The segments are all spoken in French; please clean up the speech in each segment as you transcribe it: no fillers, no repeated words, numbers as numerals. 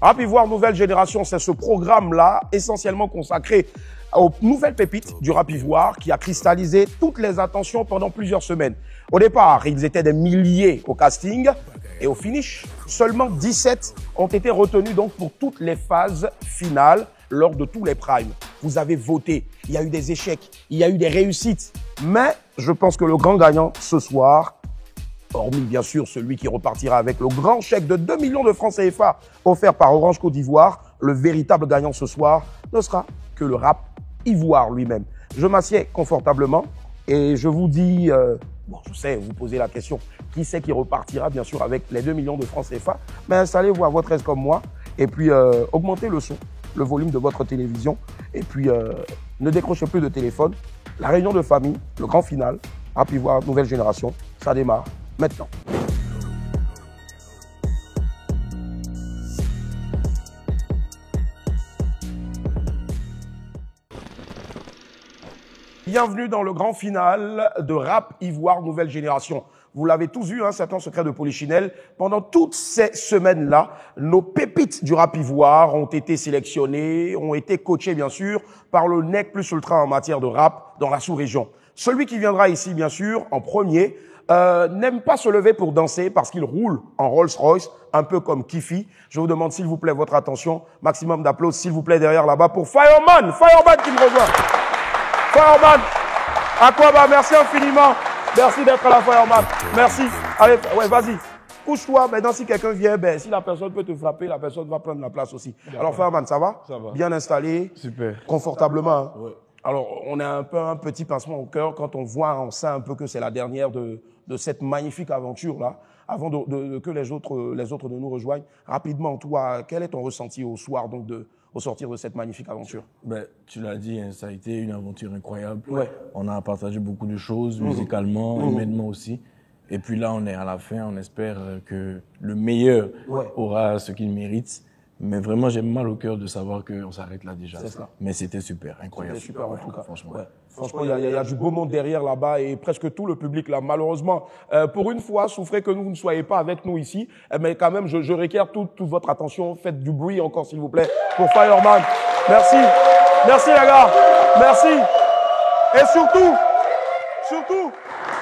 Rap Ivoire Nouvelle Génération, c'est ce programme-là, essentiellement consacré aux nouvelles pépites du rap ivoire qui a cristallisé toutes les attentions pendant plusieurs semaines. Au départ, ils étaient des milliers au casting et au finish, seulement 17 ont été retenus donc pour toutes les phases finales lors de tous les primes. Vous avez voté, il y a eu des échecs, il y a eu des réussites, mais je pense que le grand gagnant ce soir, hormis bien sûr celui qui repartira avec le grand chèque de 2 millions de francs CFA offert par Orange Côte d'Ivoire, le véritable gagnant ce soir ne sera que le rap ivoire lui-même. Je m'assieds confortablement et je vous dis, bon je sais, vous posez la question, qui c'est qui repartira bien sûr avec les 2 millions de francs CFA, mais installez-vous à votre aise comme moi et puis augmentez le son, le volume de votre télévision et puis ne décrochez plus de téléphone. La réunion de famille, le grand final, Rap Ivoire Nouvelle Génération, ça démarre maintenant. Bienvenue dans le grand final de Rap Ivoire Nouvelle Génération. Vous l'avez tous vu, hein, c'est un secret de Polichinelle. Pendant toutes ces semaines-là, nos pépites du rap ivoire ont été sélectionnées, ont été coachées bien sûr par le NEC plus ultra en matière de rap dans la sous-région. Celui qui viendra ici bien sûr en premier n'aime pas se lever pour danser parce qu'il roule en Rolls-Royce, un peu comme Kifi. Je vous demande s'il vous plaît votre attention, maximum d'applaudissements s'il vous plaît derrière là-bas pour Fireman qui me rejoint. Fireman, Aquaba, merci infiniment. Merci d'être là, Fireman. Merci. Allez, ouais, vas-y. Couche-toi. Maintenant, si quelqu'un vient, ben, si la personne peut te frapper, la personne va prendre la place aussi. Alors, Fireman, ça va? Ça va. Bien installé. Super. Confortablement. Hein? Ouais. Alors, on a un peu un petit pincement au cœur quand on voit, on sait un peu que c'est la dernière de cette magnifique aventure-là. Avant que les autres de nous rejoignent. Rapidement, toi, quel est ton ressenti au soir, donc, au sortir de cette magnifique aventure? Ben, tu l'as dit, hein, ça a été une aventure incroyable. Ouais. On a partagé beaucoup de choses, musicalement, humainement aussi. Et puis là, on est à la fin, on espère que le meilleur aura ce qu'il mérite. Mais vraiment, j'ai mal au cœur de savoir qu'on s'arrête là déjà. C'est ça. Mais c'était super, incroyable. C'était super en tout cas. Franchement. Ouais. Franchement, il y a du beau monde derrière là-bas et presque tout le public là. Malheureusement, pour une fois, souffrez que vous ne soyez pas avec nous ici. Mais quand même, je requiers toute votre attention. Faites du bruit encore, s'il vous plaît, pour Fireman. Merci. Merci les gars. Merci. Et surtout,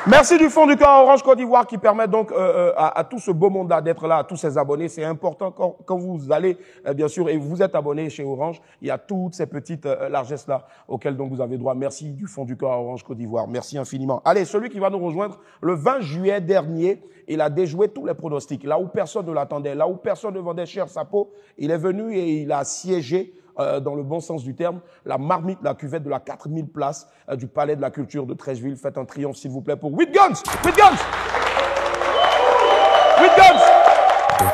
merci du fond du cœur à Orange Côte d'Ivoire qui permet donc à tout ce beau monde-là d'être là, à tous ses abonnés. C'est important quand vous allez, bien sûr, et vous êtes abonné chez Orange, il y a toutes ces petites largesses-là auxquelles donc vous avez droit. Merci du fond du cœur à Orange Côte d'Ivoire. Merci infiniment. Allez, celui qui va nous rejoindre le 20 juillet dernier, il a déjoué tous les pronostics. Là où personne ne l'attendait, là où personne ne vendait cher sa peau, il est venu et il a siégé dans le bon sens du terme, la marmite, la cuvette de la 4000 places du Palais de la Culture de Treichville. Faites un triomphe, s'il vous plaît, pour Whitguns.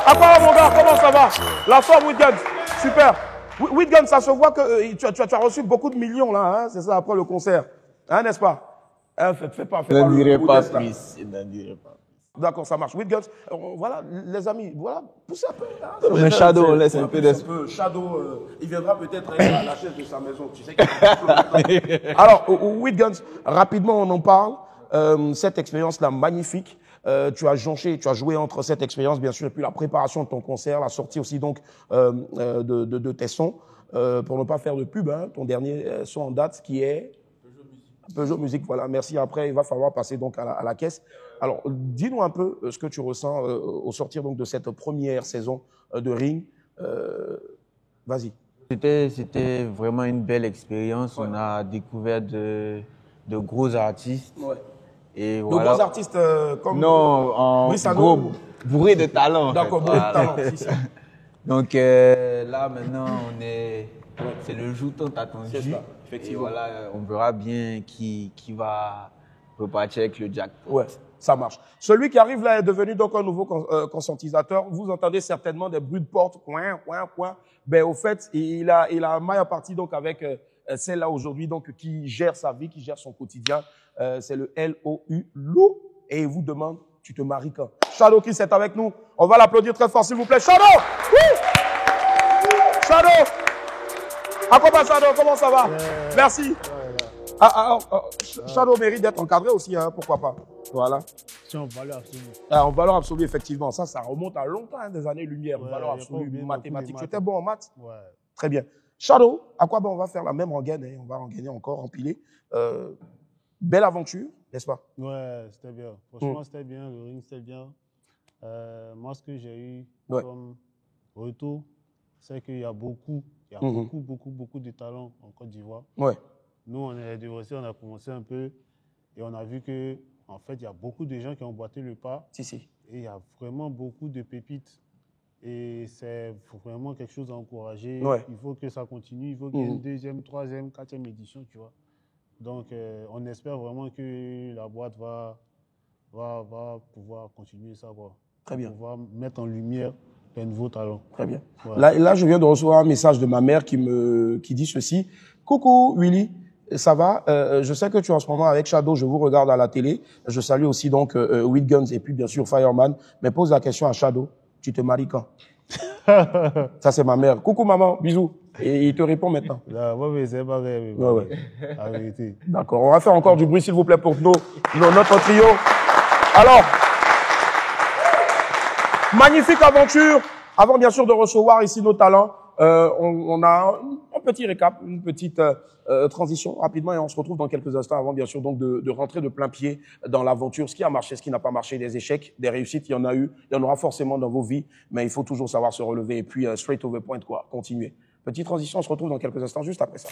À part mon gars, comment ça va? La forme, Whitguns. Super. Whitguns, ça se voit que tu as reçu beaucoup de millions, là, hein, c'est ça, après le concert. Hein, n'est-ce pas? Hein, fais pas. Je ne dirai pas plus. Je ne dirai pas. D'accord, ça marche. With Guns, voilà, les amis, voilà, poussez un peu. Hein, mais Shadow, on laisse un peu d'espoir. Shadow, il viendra peut-être à la chaise de sa maison. Tu sais qu'il Alors, With Guns, rapidement, on en parle. Cette expérience-là, magnifique. Tu as jonché, tu as joué entre cette expérience, bien sûr, et puis la préparation de ton concert, la sortie aussi donc de tes sons. Pour ne pas faire de pub, hein, ton dernier son en date, qui est Peugeot Musique, voilà, merci. Après, il va falloir passer donc à la caisse. Alors, dis-nous un peu ce que tu ressens au sortir donc de cette première saison de Ring. Vas-y. C'était vraiment une belle expérience. Ouais. On a découvert de gros artistes. Ouais. Et voilà. De gros artistes comme... Non, gros, bourré de talent. D'accord, bourré de talent, si, ça. Donc là, maintenant, c'est le jour tant attendu. C'est ça, effectivement. Et voilà, on verra bien qui va repartir avec le jackpot. Ouais, ça marche. Celui qui arrive là est devenu donc un nouveau conscientisateur. Vous entendez certainement des bruits de porte, coin. Ben au fait, il a maille à partie donc avec celle-là aujourd'hui donc qui gère sa vie, qui gère son quotidien. C'est le LOU, Lou, et il vous demande, tu te maries quand? Shadow qui est avec nous. On va l'applaudir très fort, s'il vous plaît. Shadow! Oui! Shadow! Shadow, comment ça va? Merci. Shadow mérite d'être encadré aussi, hein, pourquoi pas. Voilà. C'est en valeur absolue. Ah, en valeur absolue, effectivement. Ça remonte à longtemps, hein, des années-lumière. Ouais, Valeur y a absolue, pas mathématiques. beaucoup de Tu étais bon en maths? Ouais. Très bien. Shadow, à quoi on va faire la même rengaine, hein, on va rengainer encore, empiler. Belle aventure, n'est-ce pas? Ouais, c'était bien. Franchement, c'était bien. Le ring, c'était bien. Moi, ce que j'ai eu comme retour, c'est qu'il y a beaucoup de talents en Côte d'Ivoire. Ouais. Nous, on est divorcés, on a commencé un peu et on a vu que, en fait, il y a beaucoup de gens qui ont boité le pas. Si. Et il y a vraiment beaucoup de pépites. Et c'est vraiment quelque chose à encourager. Ouais. Il faut que ça continue. Il faut qu'il y ait une deuxième, troisième, quatrième édition, tu vois. Donc, on espère vraiment que la boîte va pouvoir continuer ça, quoi. Très bien. Pouvoir mettre en lumière les nouveaux talents. Très bien. Ouais. Là, je viens de recevoir un message de ma mère qui dit ceci. Coucou, Willy. Ça va? Je sais que tu es en ce moment avec Shadow. Je vous regarde à la télé. Je salue aussi donc With Guns et puis bien sûr Fireman. Mais pose la question à Shadow. Tu te maries quand? Ça, c'est ma mère. Coucou, maman. Bisous. Et il te répond maintenant. Là, ouais, c'est pas vrai. Ouais. La vérité. D'accord. On va faire encore du bruit, s'il vous plaît, pour notre trio. Alors, magnifique aventure. Avant, bien sûr, de recevoir ici nos talents, on a un petit récap, une petite transition rapidement et on se retrouve dans quelques instants avant, bien sûr, donc de rentrer de plein pied dans l'aventure. Ce qui a marché, ce qui n'a pas marché, des échecs, des réussites, il y en a eu. Il y en aura forcément dans vos vies, mais il faut toujours savoir se relever et puis straight to the point, quoi. Continuer. Petite transition, on se retrouve dans quelques instants juste après ça.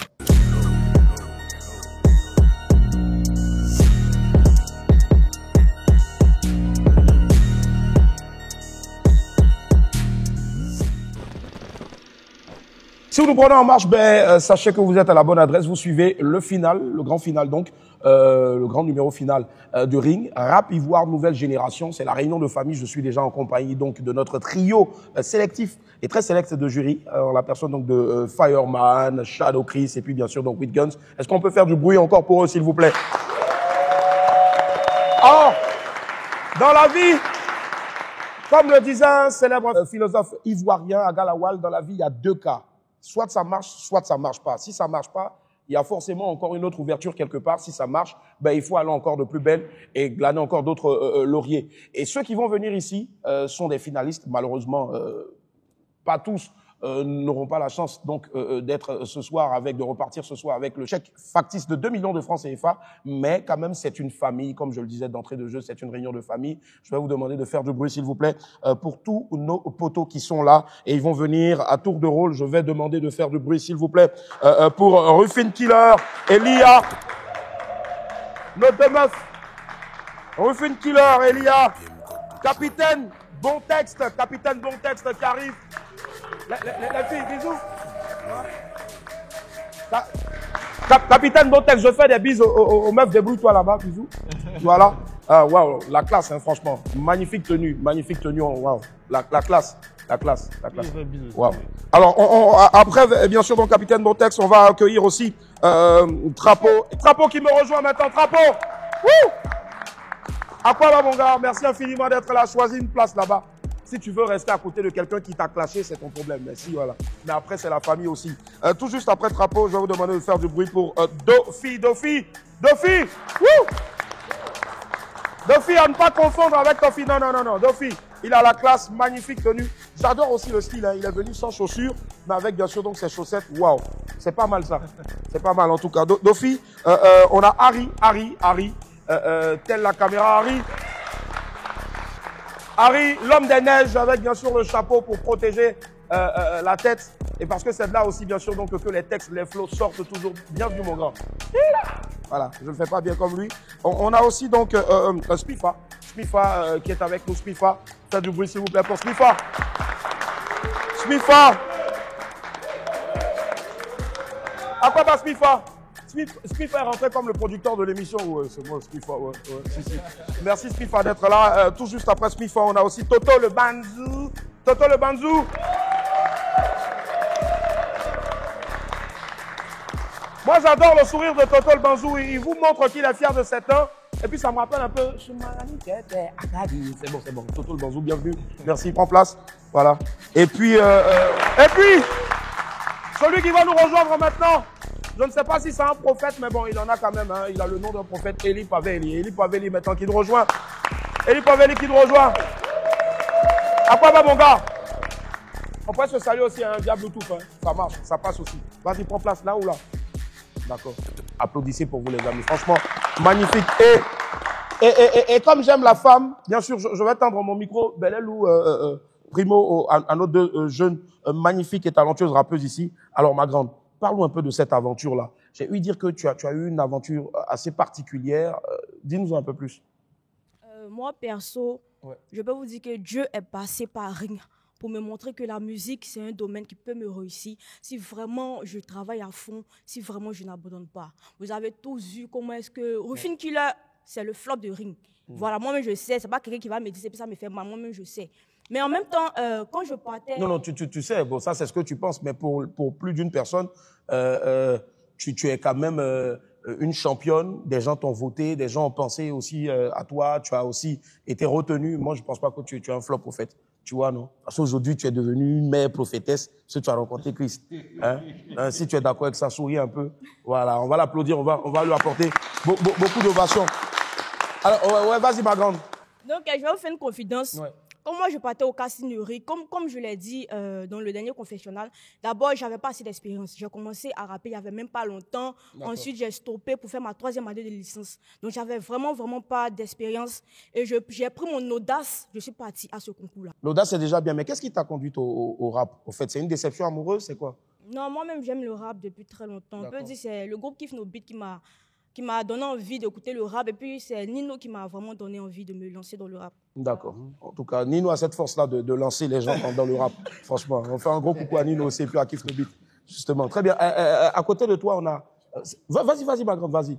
Si vous nous prenez en marche, sachez que vous êtes à la bonne adresse. Vous suivez le final, le grand final donc, le grand numéro final du ring. Rap Ivoire Nouvelle Génération, c'est la réunion de famille. Je suis déjà en compagnie donc de notre trio sélectif et très sélect de jury. La personne donc de Fireman, Shadow Chris et puis bien sûr donc With Guns. Est-ce qu'on peut faire du bruit encore pour eux, s'il vous plaît? Alors, dans la vie, comme le disait un célèbre philosophe ivoirien à Galawal, dans la vie, il y a deux cas. Soit ça marche, soit ça marche pas. Si ça marche pas, il y a forcément encore une autre ouverture quelque part. Si ça marche, il faut aller encore de plus belle et glaner encore d'autres lauriers. Et ceux qui vont venir ici sont des finalistes. Malheureusement, pas tous n'auront pas la chance donc d'être ce soir de repartir ce soir avec le chèque factice de 2 millions de francs CFA. Mais quand même, c'est une famille, comme je le disais d'entrée de jeu, c'est une réunion de famille. Je vais vous demander de faire du bruit, s'il vous plaît, pour tous nos potos qui sont là et ils vont venir à tour de rôle. Je vais demander de faire du bruit, s'il vous plaît, pour Ruffin Killer et Lia, nos deux meufs. Ruffin Killer et Lia, capitaine Bon Texte qui arrive. Les filles, bisous. Capitaine Bontex, je fais des bises aux meufs, débrouille-toi là-bas, bisous. Voilà. Waouh, la classe, hein, franchement. Magnifique tenue, waouh. La classe. Wow. Alors, après, bien sûr, donc, Capitaine Bontex, on va accueillir aussi Trapo qui me rejoint maintenant. Trapo. Wouh. À quoi là, mon gars? Merci infiniment d'être là. Choisis une place là-bas. Si tu veux rester à côté de quelqu'un qui t'a clashé, c'est ton problème. Merci, voilà. Mais après, c'est la famille aussi. Tout juste après Trapo, je vais vous demander de faire du bruit pour Dofi. Wouh! Dofi, à ne pas confondre avec Tofi. Non. Dofi, il a la classe, magnifique tenue. J'adore aussi le style. Hein. Il est venu sans chaussures, mais avec bien sûr donc ses chaussettes. Waouh! C'est pas mal ça. C'est pas mal en tout cas. Dofi, on a Harry. Telle la caméra, Harry, l'homme des neiges, avec bien sûr le chapeau pour protéger la tête. Et parce que c'est là aussi, bien sûr, donc que les textes, les flows sortent toujours. Bienvenue, mon grand. Voilà, je ne le fais pas bien comme lui. On a aussi donc Spifa qui est avec nous. Spifa, faites du bruit s'il vous plaît pour Spifa. À quoi va Spifa? Spifa est rentré comme le producteur de l'émission. Ouais, c'est moi, Spifa. Ouais, si. Merci Spifa d'être là. Tout juste après Spifa, on a aussi Toto le Banzou. Moi, j'adore le sourire de Toto le Banzou. Il vous montre qu'il est fier de 7 ans. Et puis, ça me rappelle un peu. C'est bon. Toto le Banzou, bienvenue. Merci, prends place. Voilà. Et puis, celui qui va nous rejoindre maintenant. Je ne sais pas si c'est un prophète, mais bon, il en a quand même. Hein. Il a le nom d'un prophète, Eli Paveli. Eli Paveli maintenant qui nous rejoint. Eli Paveli qui nous rejoint. À quoi va mon gars? On pourrait se saluer aussi via Bluetooth. Hein. Ça marche, ça passe aussi. Vas-y, prends place là ou là. D'accord. Applaudissez pour vous les amis. Franchement, magnifique. Et comme j'aime la femme, bien sûr, je vais tendre mon micro. Belel ou Primo à nos deux jeunes magnifiques et talentueuses rappeuses ici. Alors ma grande, parlons un peu de cette aventure-là. J'ai ouï dire que tu as eu une aventure assez particulière. Dis-nous un peu plus. Moi, perso, je peux vous dire que Dieu est passé par Ring pour me montrer que la musique, c'est un domaine qui peut me réussir si vraiment je travaille à fond, si vraiment je n'abandonne pas. Vous avez tous vu comment est-ce que Rufin Killer, c'est le flop de Ring. Voilà, moi-même je sais, c'est pas quelqu'un qui va me dire, ça me fait mal, moi-même je sais. Mais en même temps, quand je partais... Non, tu sais, bon, ça c'est ce que tu penses, mais pour plus d'une personne, tu es quand même une championne, des gens t'ont voté, des gens ont pensé aussi à toi, tu as aussi été retenu. Moi, je pense pas que tu es un flop prophète. Tu vois, non? Parce qu'aujourd'hui, tu es devenue une mère prophétesse, parce que tu as rencontré Christ. Hein? Si tu es d'accord avec ça, souris un peu. Voilà, on va l'applaudir, on va lui apporter beaucoup d'ovations. Alors, ouais, vas-y, ma grande. Donc, je vais vous faire une confidence. Ouais. Comme moi, je partais au castinerie, comme je l'ai dit dans le dernier confessionnal, d'abord, je n'avais pas assez d'expérience. J'ai commencé à rapper il n'y avait même pas longtemps. Ensuite, j'ai stoppé pour faire ma 3e année de licence. Donc, j'avais vraiment pas d'expérience. Et j'ai pris mon audace, je suis partie à ce concours-là. L'audace, c'est déjà bien. Mais qu'est-ce qui t'a conduite au rap? Au fait, c'est une déception amoureuse, c'est quoi? Non, moi-même, j'aime le rap depuis très longtemps. On peut dire que c'est le groupe Kiff No Beat qui m'a donné envie d'écouter le rap. Et puis, c'est Nino qui m'a vraiment donné envie de me lancer dans le rap. D'accord. En tout cas, Nino a cette force-là de lancer les gens dans le rap. Franchement, on fait un gros coucou à Nino aussi, et puis à Kiff No Beat. Justement. Très bien. À côté de toi, on a... Vas-y, ma grande, vas-y.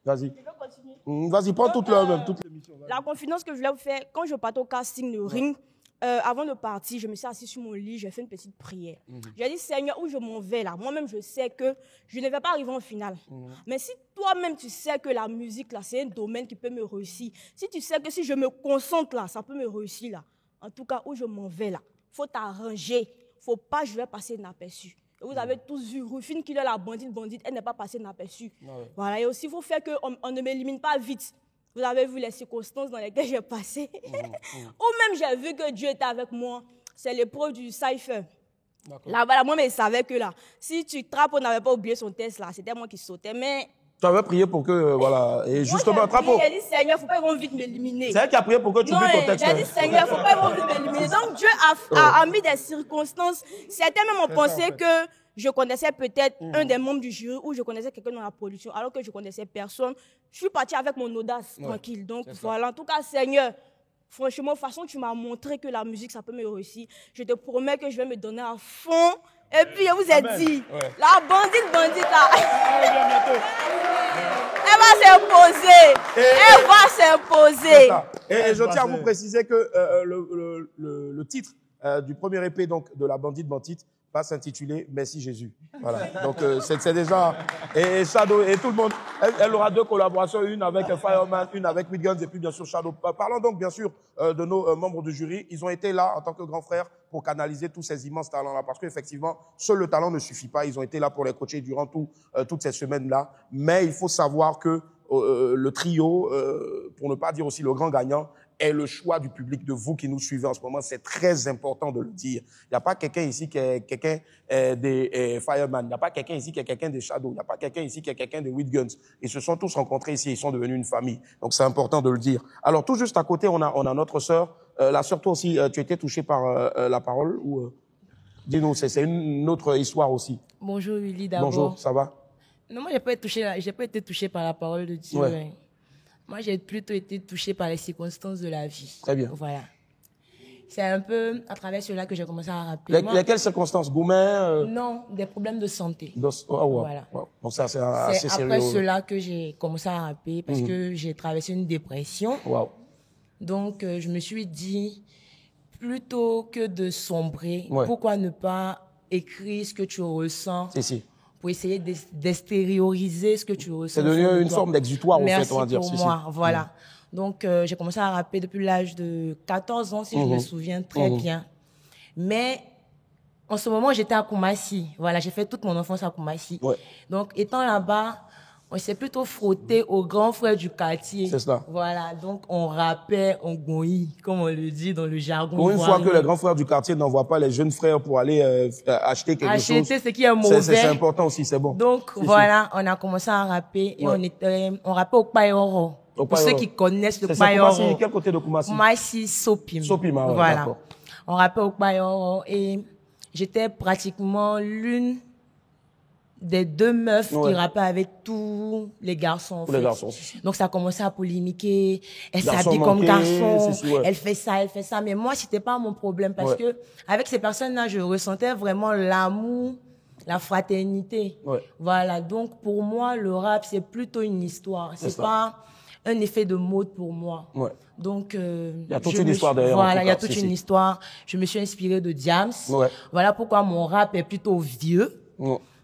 Vas-y. Je veux continuer. Vas-y, prends toute l'émission. La confidence que je voulais vous faire, quand je partais au casting de Ring, avant de partir, je me suis assise sur mon lit, j'ai fait une petite prière. J'ai dit, Seigneur, où je m'en vais là? Moi-même, je sais que je ne vais pas arriver en finale. Mais si toi-même, tu sais que la musique, là, c'est un domaine qui peut me réussir, si tu sais que si je me concentre là, ça peut me réussir là, en tout cas, où je m'en vais là, il faut t'arranger. Faut pas, je vais passer inaperçu. Et vous avez tous vu, Rufin Killer, la bandite, elle n'est pas passée inaperçue. Voilà, et aussi, il faut faire qu'on ne m'élimine pas vite. Vous avez vu les circonstances dans lesquelles j'ai passé. Ou même j'ai vu que Dieu était avec moi. C'est l'épreuve du cypher. Là-bas, moi, mais il savait que là, si tu Trapo n'avait pas oublié son test là, c'était moi qui sautais. Mais tu avais prié pour que, voilà, et justement, Trapo. J'ai dit, Seigneur, il ne faut pas vite m'éliminer. C'est elle qui a prié pour que tu oublies ton texte. J'ai dit, Seigneur, il ne faut pas vite m'éliminer. Donc Dieu a mis des circonstances. Certains même ont pensé que je connaissais peut-être un des membres du jury ou je connaissais quelqu'un dans la production, alors que je connaissais personne. Je suis partie avec mon audace, tranquille. Donc voilà, en tout cas, Seigneur, franchement, de toute façon, tu m'as montré que la musique, ça peut me réussir. Je te promets que je vais me donner à fond. Et puis, je vous ai dit, la bandite là, elle va s'imposer. Elle va s'imposer. Et je tiens à vous préciser que le titre du premier EP donc, de la bandite va s'intituler Merci Jésus. Voilà. Donc c'est déjà... Et Shadow et tout le monde, elle aura 2 collaborations, une avec Fireman, une avec Midguns et puis bien sûr Shadow. Parlons donc bien sûr de nos membres du jury. Ils ont été là en tant que grands frères pour canaliser tous ces immenses talents-là. Parce qu'effectivement, seul le talent ne suffit pas. Ils ont été là pour les coacher durant toutes ces semaines-là. Mais il faut savoir que le trio, pour ne pas dire aussi le grand gagnant, est le choix du public, de vous qui nous suivez en ce moment. C'est très important de le dire. Il n'y a pas quelqu'un ici qui est quelqu'un des Fireman. Il n'y a pas quelqu'un ici qui est quelqu'un des Shadow. Il n'y a pas quelqu'un ici qui est quelqu'un des Guns. Ils se sont tous rencontrés ici. Ils sont devenus une famille. Donc, c'est important de le dire. Alors, tout juste à côté, on a notre sœur. La sœur, toi aussi, tu étais touchée par la parole ou dis-nous, c'est une autre histoire aussi. Bonjour, Willy, d'abord. Bonjour, ça va? Non, moi, j'ai pas été touchée par la parole de Dieu. Ouais. Moi, j'ai plutôt été touchée par les circonstances de la vie. Très bien. Voilà. C'est un peu à travers cela que j'ai commencé à rapper. Lesquelles circonstances? Goumen Non, des problèmes de santé. Voilà. Donc ça, c'est assez sérieux. C'est après cela que j'ai commencé à rapper parce que j'ai traversé une dépression. Wow. Donc, je me suis dit, plutôt que de sombrer, pourquoi ne pas écrire ce que tu ressens? Pour essayer d'extérioriser ce que tu ressens. C'est devenu une forme d'exutoire, en fait, on va dire. Merci pour moi, voilà. Donc, j'ai commencé à rapper depuis l'âge de 14 ans, si je me souviens très bien. Mais En ce moment, j'étais à Koumassi. Voilà, j'ai fait toute mon enfance à Koumassi. Ouais. Donc, étant là-bas, on s'est plutôt frotté aux grands frères du quartier. C'est ça. Voilà, donc on rappait, on gouille, comme on le dit dans le jargon. Pour une fois que les grands frères du quartier n'envoient pas les jeunes frères pour aller acheter quelque chose. Acheter ce qui est mauvais. C'est important aussi, c'est bon. Donc voilà, on a commencé à rapper et on rappait au Payoro. Pour ceux qui connaissent le Payoro. Quel côté de Koumassi? Koumassi, Sopim. Sopim, voilà. On rappait au Payoro et j'étais pratiquement l'une des 2 meufs qui rappaient avec tous les garçons. Les garçons. Donc ça a commencé à polémiquer. Elle s'habille comme garçon. Elle fait ça, elle fait ça. Mais moi, c'était pas mon problème parce que avec ces personnes-là, je ressentais vraiment l'amour, la fraternité. Voilà. Donc pour moi, le rap, c'est plutôt une histoire. C'est pas un effet de mode pour moi. Donc, il y a toute une histoire derrière. Voilà, il y a toute une histoire. Je me suis inspirée de Diams. Voilà pourquoi mon rap est plutôt vieux.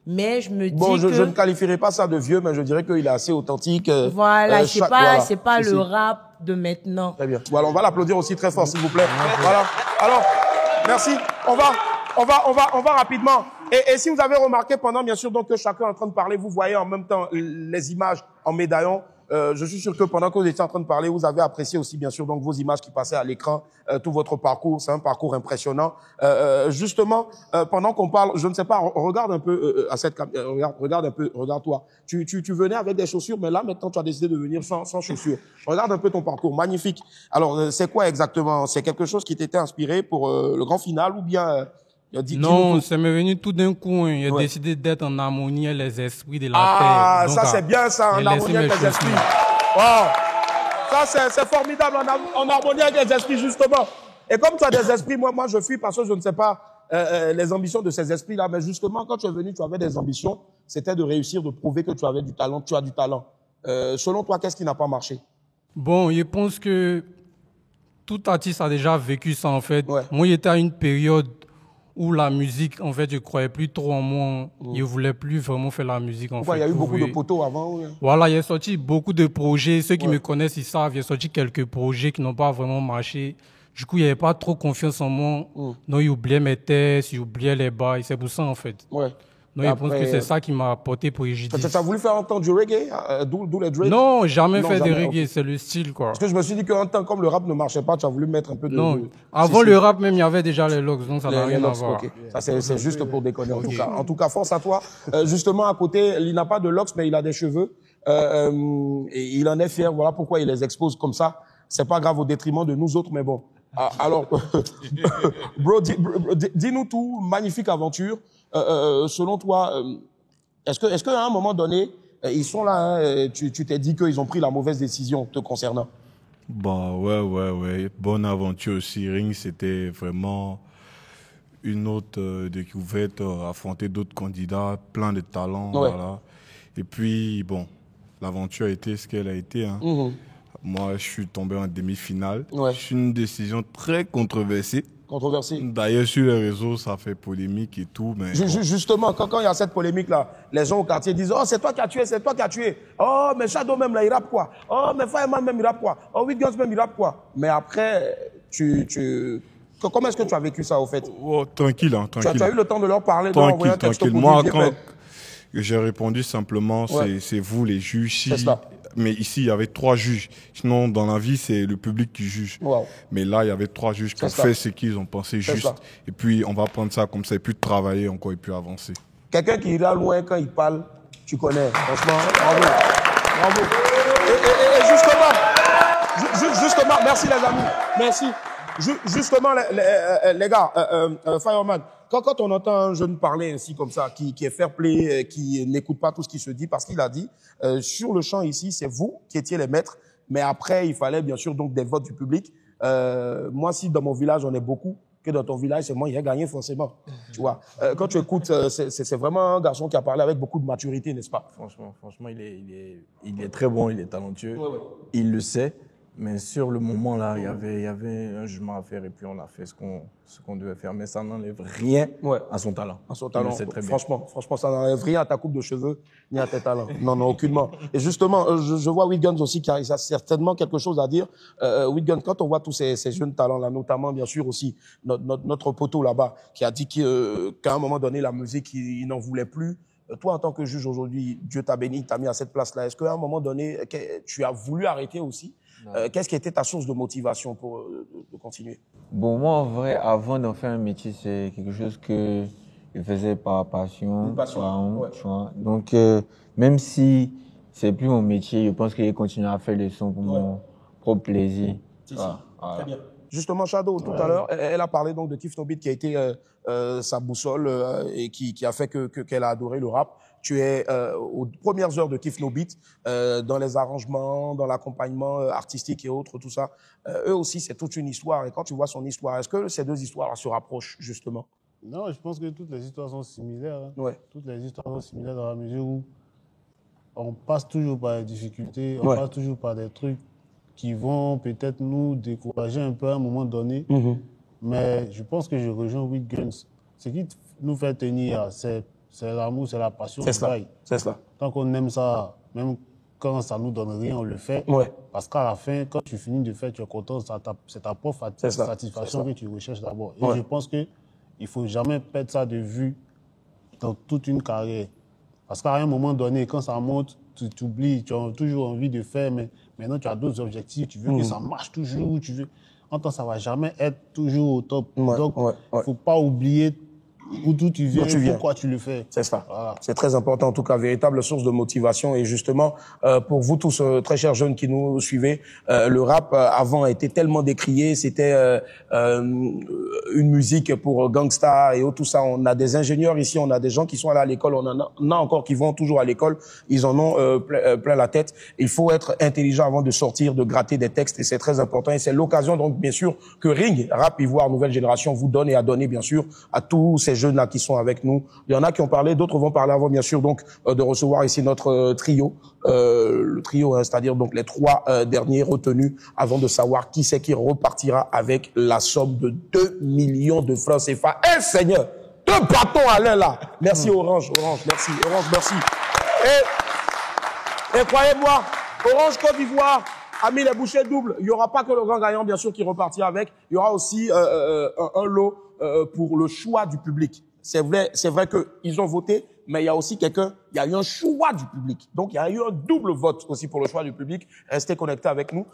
Mais je me dis que... je ne qualifierais pas ça de vieux, mais je dirais qu'il est assez authentique. Voilà, c'est pas le rap de maintenant. Très bien. Voilà, on va l'applaudir aussi très fort, s'il vous plaît. Voilà. Alors, merci. On va rapidement. Et si vous avez remarqué pendant, bien sûr, donc, que chacun est en train de parler, vous voyez en même temps les images en médaillon. Je suis sûr que pendant que vous étiez en train de parler, vous avez apprécié aussi, bien sûr, donc vos images qui passaient à l'écran, tout votre parcours. C'est un parcours impressionnant. Justement, pendant qu'on parle, je ne sais pas, regarde un peu à cette caméra, regarde-toi. Tu venais avec des chaussures, mais là, maintenant, tu as décidé de venir sans chaussures. Regarde un peu ton parcours, magnifique. Alors, c'est quoi exactement? C'est quelque chose qui t'était inspiré pour le grand final ou bien non, ça m'est venu tout d'un coup. J'ai décidé d'être en harmonie avec les esprits de la terre. Ah, ça c'est bien ça, en harmonie avec les esprits. Wow. Ça c'est formidable, en harmonie avec les esprits justement. Et comme tu as des esprits, moi je fuis parce que je ne sais pas les ambitions de ces esprits-là. Mais justement, quand tu es venu, tu avais des ambitions. C'était de réussir, de prouver que tu avais du talent. Tu as du talent. Selon toi, qu'est-ce qui n'a pas marché? Bon, je pense que tout artiste a déjà vécu ça en fait. Moi, j'étais à une période où la musique, en fait, je croyais plus trop en moi. Je voulais plus vraiment faire la musique, en fait. Il y a eu beaucoup de poteaux avant. Voilà, il y a sorti beaucoup de projets. Ceux qui me connaissent, ils savent. Il y a sorti quelques projets qui n'ont pas vraiment marché. Du coup, il n'y avait pas trop confiance en moi. Donc, il oubliait mes tests, il oubliait les bails. C'est pour ça, en fait. Donc, je pense que c'est ça qui m'a apporté préjudice. Tu as voulu faire entendre du reggae, d'où les Drake? Non, jamais fait de reggae, c'est le style, quoi. Parce que je me suis dit qu'en temps, comme le rap ne marchait pas, tu as voulu mettre un peu de... Non, avant le rap même, il y avait déjà les locks, donc ça n'a rien à voir. Ça, c'est juste pour déconner, en tout cas, force à toi. Justement, à côté, il n'a pas de locks, mais il a des cheveux. Et il en est fier, voilà pourquoi il les expose comme ça. C'est pas grave au détriment de nous autres, mais bon. Alors, bro, dis-nous tout, magnifique aventure. Selon toi, est-ce qu'à un moment donné, ils sont là, hein, tu t'es dit qu'ils ont pris la mauvaise décision te concernant? Bah ouais. Bonne aventure aussi. Ring, c'était vraiment une autre découverte, affronter d'autres candidats, plein de talents, voilà. Et puis, bon, l'aventure a été ce qu'elle a été, hein. Moi, je suis tombé en demi-finale. C'est une décision très controversée. D'ailleurs, sur les réseaux, ça fait polémique et tout. Mais justement, quand il y a cette polémique-là, les gens au quartier disent « Oh, c'est toi qui as tué, c'est toi qui as tué. Oh, mais Shadow même, là, il rappe quoi? Oh, mais Fireman même, il rappe quoi? Oh, Wiggins même, il rappe quoi ?» Mais après, comment est-ce que tu as vécu ça, au fait? Tranquille, hein, tranquille. Tu as eu le temps de leur parler? Tranquille. Moi, quand j'ai répondu simplement, c'est vous les juges. C'est ça. Mais ici, il y avait 3 juges. Sinon, dans la vie, c'est le public qui juge. Mais là, il y avait 3 juges qui ont fait ce qu'ils ont pensé juste. Et puis, on va prendre ça comme ça, et puis travailler encore, et puis avancer. Quelqu'un qui ira loin quand il parle, tu connais. Franchement, bravo. Et justement, merci les amis. Merci. Justement, les gars, Fireman, quand on entend un jeune parler ainsi comme ça, qui est fair play, qui n'écoute pas tout ce qui se dit, parce qu'il a dit, sur le champ ici, c'est vous qui étiez les maîtres, mais après, il fallait bien sûr donc des votes du public. Moi, si dans mon village, on est beaucoup, que dans ton village, c'est moi, il a gagné forcément. Tu vois. Quand tu écoutes, c'est vraiment un garçon qui a parlé avec beaucoup de maturité, n'est-ce pas? Franchement, il est très bon, il est talentueux. Il le sait. Mais sur le moment, là, il y avait un jugement à faire et puis on a fait ce qu'on devait faire. Mais ça n'enlève rien à son talent. À son talent. Franchement, ça n'enlève rien à ta coupe de cheveux ni à tes talents. Non, aucunement. Et justement, je vois Wittguns aussi qui a certainement quelque chose à dire. Wittguns, quand on voit tous ces jeunes talents-là, notamment, bien sûr, aussi notre poteau là-bas, qui a dit qu'à un moment donné, la musique, il n'en voulait plus. Toi, en tant que juge aujourd'hui, Dieu t'a béni, t'a mis à cette place-là. Est-ce qu'à un moment donné, tu as voulu arrêter aussi? Qu'est-ce qui était ta source de motivation pour de continuer? Bon, moi, en vrai, avant d'en faire un métier, c'est quelque chose que je faisais par passion. Tu vois. Donc, même si c'est plus mon métier, je pense que je continue à faire les sons pour mon propre plaisir. Très bien. Justement, Shadow, tout à l'heure, elle a parlé donc de Tiff No Beat qui a été sa boussole et qui a fait qu'elle a adoré le rap. Tu es aux premières heures de Tiff No Beat, dans les arrangements, dans l'accompagnement artistique et autres, tout ça. Eux aussi, c'est toute une histoire. Et quand tu vois son histoire, est-ce que ces deux histoires se rapprochent, justement? Non, je pense que toutes les histoires sont similaires. Toutes les histoires sont similaires dans la mesure où on passe toujours par des difficultés, on passe toujours par des trucs qui vont peut-être nous décourager un peu à un moment donné. Mais je pense que je rejoins Wittguns. Ce qui nous fait tenir, c'est l'amour, c'est la passion. C'est cela. Tant qu'on aime ça, même quand ça ne nous donne rien, on le fait. Parce qu'à la fin, quand tu finis de faire, tu es content, c'est ta propre satisfaction que tu recherches d'abord. Et je pense qu'il ne faut jamais perdre ça de vue dans toute une carrière. Parce qu'à un moment donné, quand ça monte, tu t'oublies, tu as toujours envie de faire, mais maintenant tu as d'autres objectifs, tu veux que ça marche toujours, en temps, ça ne va jamais être toujours au top. Donc, il ne faut pas oublier d'où tu viens, pourquoi tu le fais. C'est ça. Voilà. C'est très important, en tout cas, véritable source de motivation. Et justement, pour vous tous, très chers jeunes qui nous suivez, le rap, avant, a été tellement décrié. C'était une musique pour gangsta et tout ça. On a des ingénieurs ici, on a des gens qui sont allés à l'école, on en a encore qui vont toujours à l'école. Ils en ont plein la tête. Il faut être intelligent avant de sortir, de gratter des textes, et c'est très important. Et c'est l'occasion, donc, bien sûr, que Ring, Rap Ivoire, Nouvelle Génération, vous donne et a donné, bien sûr, à tous ces jeunes-là qui sont avec nous. Il y en a qui ont parlé, d'autres vont parler avant, bien sûr, donc, de recevoir ici notre trio. Le trio, c'est-à-dire donc les 3 derniers retenus avant de savoir qui c'est qui repartira avec la somme de 2 millions de francs CFA. Eh, Seigneur! 2 bâtons à l'air, là! Merci, Orange, merci. Orange, merci. Et croyez-moi, Orange Côte d'Ivoire a mis les bouchées doubles. Il n'y aura pas que le grand gagnant, bien sûr, qui repartira avec. Il y aura aussi un lot pour le choix du public. C'est vrai qu'ils ont voté, mais il y a aussi il y a eu un choix du public. Donc, il y a eu un double vote aussi pour le choix du public. Restez connectés avec nous.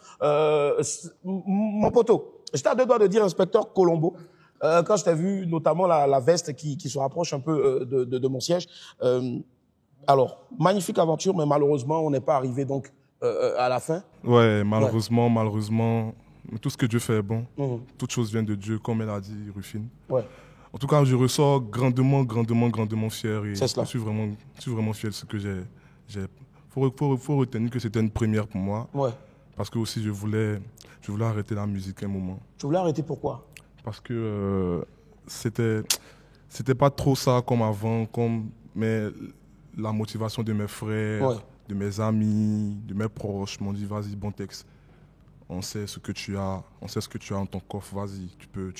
Mon poteau, j'étais à 2 doigts de dire inspecteur Colombo. Quand je t'ai vu, notamment la veste qui se rapproche un peu de mon siège. Alors, magnifique aventure, mais malheureusement, on n'est pas arrivé donc à la fin. Ouais, malheureusement, tout ce que Dieu fait est bon. Toute chose vient de Dieu, comme elle a dit, Rufine. Ouais. En tout cas, je ressors grandement fier. Et c'est cela. Je suis vraiment fier de ce que j'ai. Faut retenir que c'était une première pour moi. Ouais. Parce que aussi, je voulais arrêter la musique un moment. Tu voulais arrêter pourquoi? Parce que c'était pas trop ça comme avant, mais la motivation de mes frères, de mes amis, de mes proches m'ont dit vas-y, bon texte. On sait ce que tu as en ton coffre, vas-y, tu peux.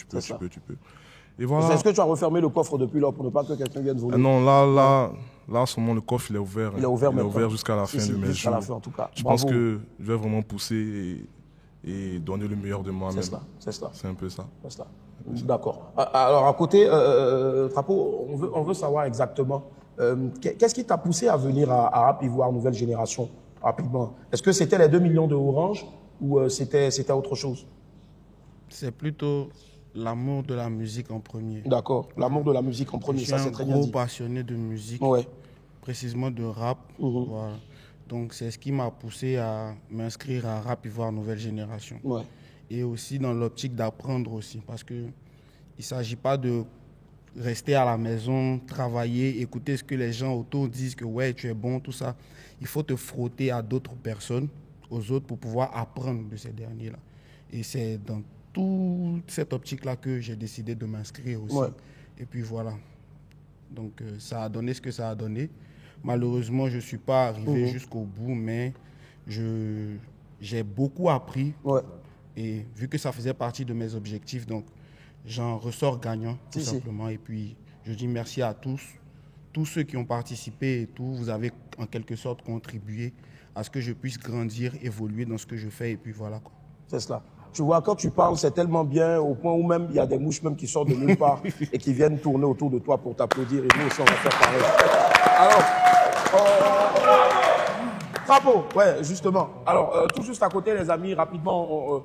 Et voilà. Est-ce que tu as refermé le coffre depuis là pour ne pas que quelqu'un vienne voler? Non, là, en ce moment, le coffre, il est ouvert. Il est ouvert jusqu'à la fin de mes jours. Jusqu'à la fin, en tout cas. Je pense que je vais vraiment pousser et donner le meilleur de moi-même. C'est cela. C'est un peu ça. C'est cela. D'accord. Alors, à côté, Trapo, on veut savoir exactement, qu'est-ce qui t'a poussé à venir à Rap Ivoire Nouvelle Génération, rapidement? Est-ce que c'était les 2 millions de Orange ou c'était autre chose? C'est plutôt l'amour de la musique en premier. D'accord, l'amour de la musique en premier, ça c'est très bien dit. Je suis un gros passionné de musique, précisément de rap. Voilà. Donc c'est ce qui m'a poussé à m'inscrire à Rap Ivoire Nouvelle Génération. Et aussi dans l'optique d'apprendre aussi, parce qu'il ne s'agit pas de rester à la maison, travailler, écouter ce que les gens autour disent que ouais, tu es bon, tout ça. Il faut te frotter à d'autres personnes, aux autres, pour pouvoir apprendre de ces derniers-là. Et c'est dans toute cette optique-là que j'ai décidé de m'inscrire aussi. Et puis voilà. Donc ça a donné ce que ça a donné. Malheureusement, je ne suis pas arrivé jusqu'au bout, mais je j'ai beaucoup appris. Et vu que ça faisait partie de mes objectifs, donc j'en ressors gagnant, tout simplement. Et puis, je dis merci à tous ceux qui ont participé et tout. Vous avez en quelque sorte contribué à ce que je puisse grandir, évoluer dans ce que je fais. Et puis voilà, quoi. C'est cela. Tu vois, quand tu parles, c'est tellement bien, au point où même il y a des mouches même qui sortent de nulle part et qui viennent tourner autour de toi pour t'applaudir. Et nous aussi, on va faire pareil. Alors, bravo, ouais, justement. Alors, tout juste à côté, les amis, rapidement,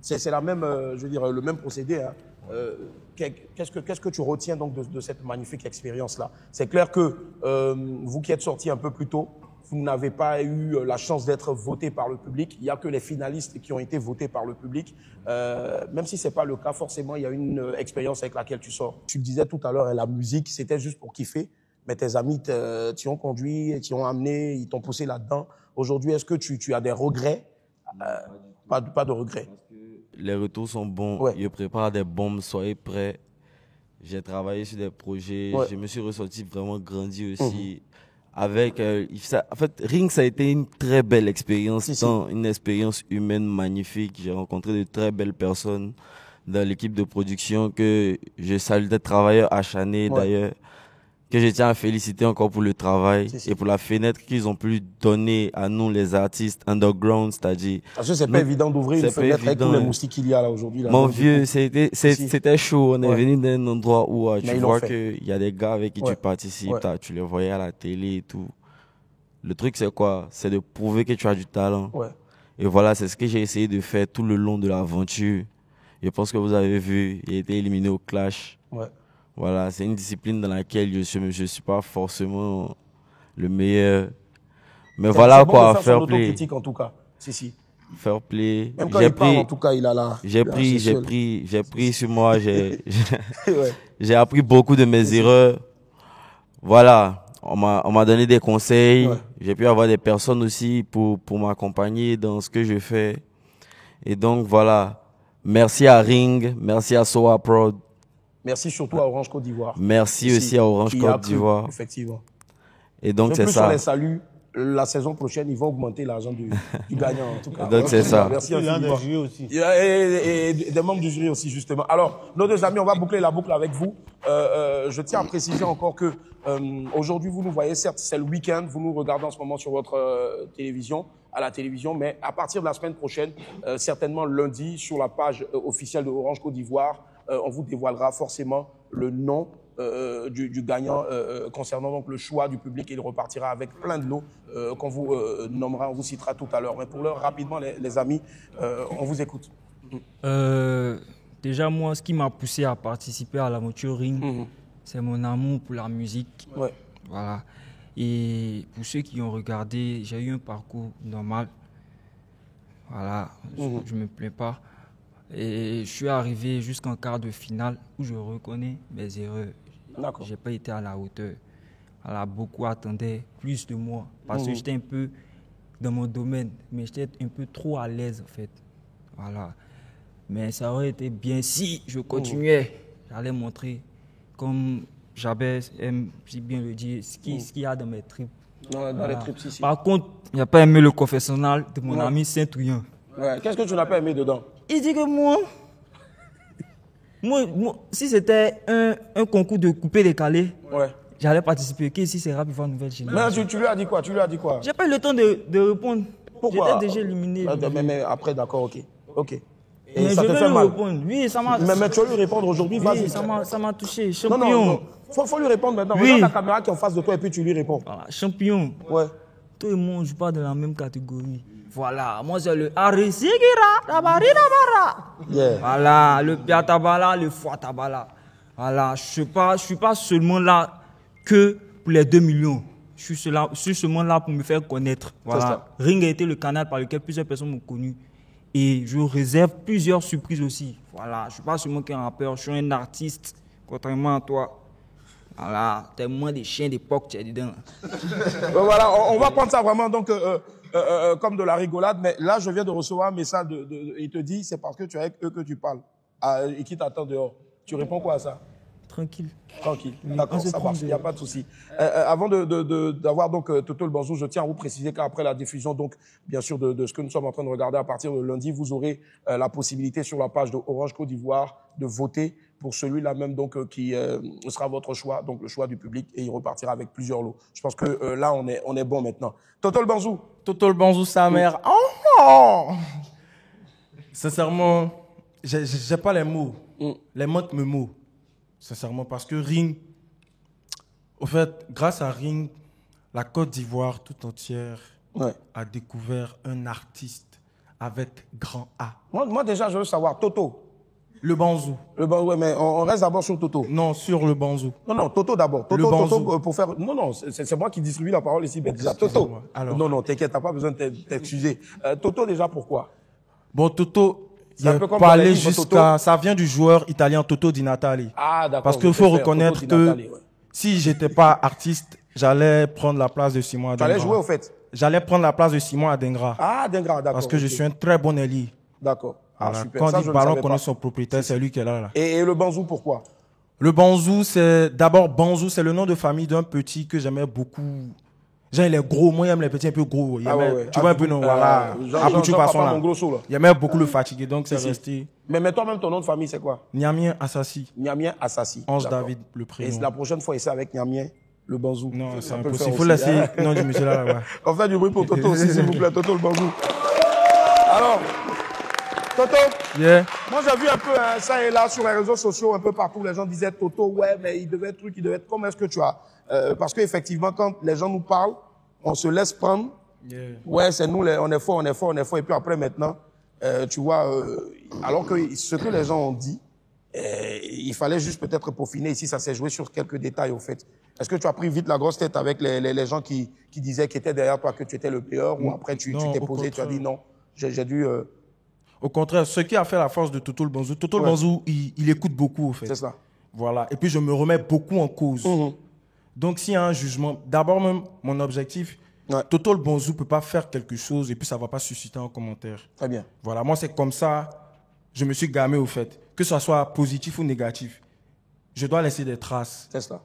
c'est la même, je veux dire, le même procédé. Hein. Qu'est-ce que tu retiens donc de cette magnifique expérience-là? C'est clair que vous qui êtes sortis un peu plus tôt, vous n'avez pas eu la chance d'être voté par le public. Il n'y a que les finalistes qui ont été votés par le public. Même si ce n'est pas le cas, forcément, il y a une expérience avec laquelle tu sors. Tu le disais tout à l'heure, la musique, c'était juste pour kiffer. Mais tes amis t'y ont conduit, t'y ont amené, ils t'ont poussé là-dedans. Aujourd'hui, est-ce que tu as des regrets? Pas de regrets. Les retours sont bons. Je prépare des bombes, soyez prêts. J'ai travaillé sur des projets. Je me suis ressorti vraiment grandi aussi. Avec, en fait, Ring, ça a été une très belle expérience, une expérience humaine magnifique. J'ai rencontré de très belles personnes dans l'équipe de production que je salue, des travailleurs acharnés d'ailleurs, que je tiens à féliciter encore pour le travail et pour la fenêtre qu'ils ont pu donner à nous, les artistes underground, c'est-à-dire. Parce que c'est pas évident d'ouvrir une fenêtre avec tous les moustiques qu'il y a là aujourd'hui. Mon vieux, c'était chaud. On est venu d'un endroit où tu vois qu'il y a des gars avec qui tu participes, tu les voyais à la télé et tout. Le truc, c'est quoi? C'est de prouver que tu as du talent. Et voilà, c'est ce que j'ai essayé de faire tout le long de l'aventure. Je pense que vous avez vu, il a été éliminé au Clash. Voilà, c'est une discipline dans laquelle je suis pas forcément le meilleur. Mais voilà quoi, fair play. Critique en tout cas. Si. Fair play. Même quand il parle, en tout cas, il a la. J'ai pris sur moi, j'ai appris beaucoup de mes erreurs. Voilà, on m'a donné des conseils. J'ai pu avoir des personnes aussi pour m'accompagner dans ce que je fais. Et donc voilà, merci à Ring, merci à Soa Prod. Merci surtout à Orange Côte d'Ivoire. Merci aussi à Orange Côte d'Ivoire. Effectivement. Et donc c'est ça. On les salue. La saison prochaine, ils vont augmenter l'argent du gagnant en tout cas. Donc c'est ça. Merci infiniment. Et des membres du jury aussi justement. Alors, nos deux amis, on va boucler la boucle avec vous. Je tiens à préciser encore que aujourd'hui vous nous voyez, certes c'est le week-end, vous nous regardez en ce moment sur votre télévision, à la télévision, mais à partir de la semaine prochaine, certainement lundi, sur la page officielle de Orange Côte d'Ivoire, on vous dévoilera forcément le nom du gagnant concernant donc le choix du public. Il repartira avec plein de lots qu'on vous nommera, on vous citera tout à l'heure. Mais pour l'heure, rapidement, les amis, on vous écoute. Déjà, moi, ce qui m'a poussé à participer à l'aventure Ring, c'est mon amour pour la musique. Voilà. Et pour ceux qui ont regardé, j'ai eu un parcours normal. Voilà, je me plains pas. Et je suis arrivé jusqu'en quart de finale où je reconnais mes erreurs. Je n'ai pas été à la hauteur. Voilà, beaucoup attendaient plus de moi parce que j'étais un peu dans mon domaine, mais j'étais un peu trop à l'aise en fait. Voilà. Mais ça aurait été bien si je continuais. J'allais montrer, comme j'avais, si bien le dire, ce qu'il y a dans mes tripes. Dans les tripes, si. Par contre, il n'a pas aimé le confessionnal de mon ami Saint-Touillan. Qu'est-ce que tu n'as pas aimé dedans? Il dit que moi, si c'était un concours de coupé décalé, j'allais participer. Qu'ici, c'est Rap Ivoire Nouvelle Génération. Mais tu lui as dit quoi? J'ai pas eu le temps de répondre. Pourquoi? J'étais déjà éliminé. Mais après, d'accord, ok. Et ça te fait mal? Répondre. Oui, ça m'a... Mais tu vas lui répondre aujourd'hui, vas-y. Ça m'a touché. Champion. Non. Faut lui répondre maintenant. Regarde la caméra qui est en face de toi et puis tu lui réponds. Voilà, champion. Tout le monde ne joue pas dans la même catégorie. Voilà, moi c'est le Arisigira, Tabari Tabara. Voilà, le Piatabala, le Foitabala. Voilà, je suis pas seulement là que pour les 2 millions. Je suis seulement là pour me faire connaître. Voilà. Ring a été le canal par lequel plusieurs personnes m'ont connu. Et je réserve plusieurs surprises aussi. Voilà, je suis pas seulement qu'un rappeur, je suis un artiste, contrairement à toi. Voilà, t'es moins des chiens d'époque, tu es dedans. Voilà, on va prendre ça vraiment donc comme de la rigolade, mais là je viens de recevoir un message il te dit c'est parce que tu es avec eux que tu parles et qui t'attend dehors. Tu réponds quoi à ça? tranquille. Tranquille, d'accord, ça marche, il n'y a pas de souci. Avant d'avoir donc Toto le Banzou, je tiens à vous préciser qu'après la diffusion, donc bien sûr de ce que nous sommes en train de regarder à partir de lundi, vous aurez la possibilité sur la page de Orange Côte d'Ivoire de voter pour celui-là même donc qui sera votre choix, donc le choix du public, et il repartira avec plusieurs lots. Je pense que là on est bon maintenant. Toto le Banzou. Toto le Banzou, sa mère. Oh! Sincèrement, j'ai pas les mots. Les mots me mouent. Sincèrement, parce que Ring, au fait, grâce à Ring, la Côte d'Ivoire tout entière a découvert un artiste avec grand A. Moi déjà, je veux savoir, Toto. Le Banzou. Ouais, mais on reste d'abord sur Toto. Non, sur le Banzou. Non, Toto d'abord. Toto pour faire... Non, c'est moi qui distribue la parole ici. Mais déjà, Toto. Alors. Non, t'inquiète, t'as pas besoin de t'excuser. Toto déjà, pourquoi? Bon, Toto... Ça vient du joueur italien Toto Di Natale. Ah, d'accord. Parce qu'il faut reconnaître que si j'étais pas artiste, j'allais prendre la place de Simon Adengra. Tu allais jouer au fait? J'allais prendre la place de Simon Adengra. Ah, Adengra, d'accord. Parce que je suis un très bon ailier. D'accord. Ah, super. Quand on dit ballon connaît son propriétaire, c'est lui qui est là. Et le Banzou, pourquoi? Le Banzou, c'est d'abord Banzou, c'est le nom de famille d'un petit que j'aimais beaucoup. Genre, il est gros. Moi, j'aime les petits un peu gros. Tu vois un peu, non, voilà. Il aimait beaucoup le fatiguer, donc c'est resté. Mais toi-même, ton nom de famille, c'est quoi? Niamien Assassi. Niamien Assassi. Ange David, le prénom. Et la prochaine fois, essaie avec Niamien, le Banzou. Non, c'est impossible. Il faut laisser. Non, du monsieur là. On fait du bruit pour Toto aussi, s'il vous plaît. Toto, le Banzou. Alors, Toto, moi j'ai vu un peu ça et là sur les réseaux sociaux, un peu partout, les gens disaient Toto, ouais, mais il devait être comment est-ce que tu as parce qu'effectivement, quand les gens nous parlent, on se laisse prendre. Ouais, c'est nous, on est fort. Et puis après, maintenant, tu vois, alors que ce que les gens ont dit, il fallait juste peut-être peaufiner. Ici, ça s'est joué sur quelques détails, au fait. Est-ce que tu as pris vite la grosse tête avec les gens qui disaient qu'ils étaient derrière toi, que tu étais le meilleur, ou après tu t'es posé, tu as dit non, j'ai dû... Au contraire, ce qui a fait la force de Toto le Banzou, le Banzou, il écoute beaucoup, au fait. C'est ça. Voilà. Et puis, je me remets beaucoup en cause. Donc, s'il y a un jugement, d'abord même, mon objectif, Toto le Banzou ne peut pas faire quelque chose et puis ça ne va pas susciter un commentaire. Très bien. Voilà, moi, c'est comme ça, je me suis gamé, au fait. Que ce soit positif ou négatif, je dois laisser des traces. C'est ça.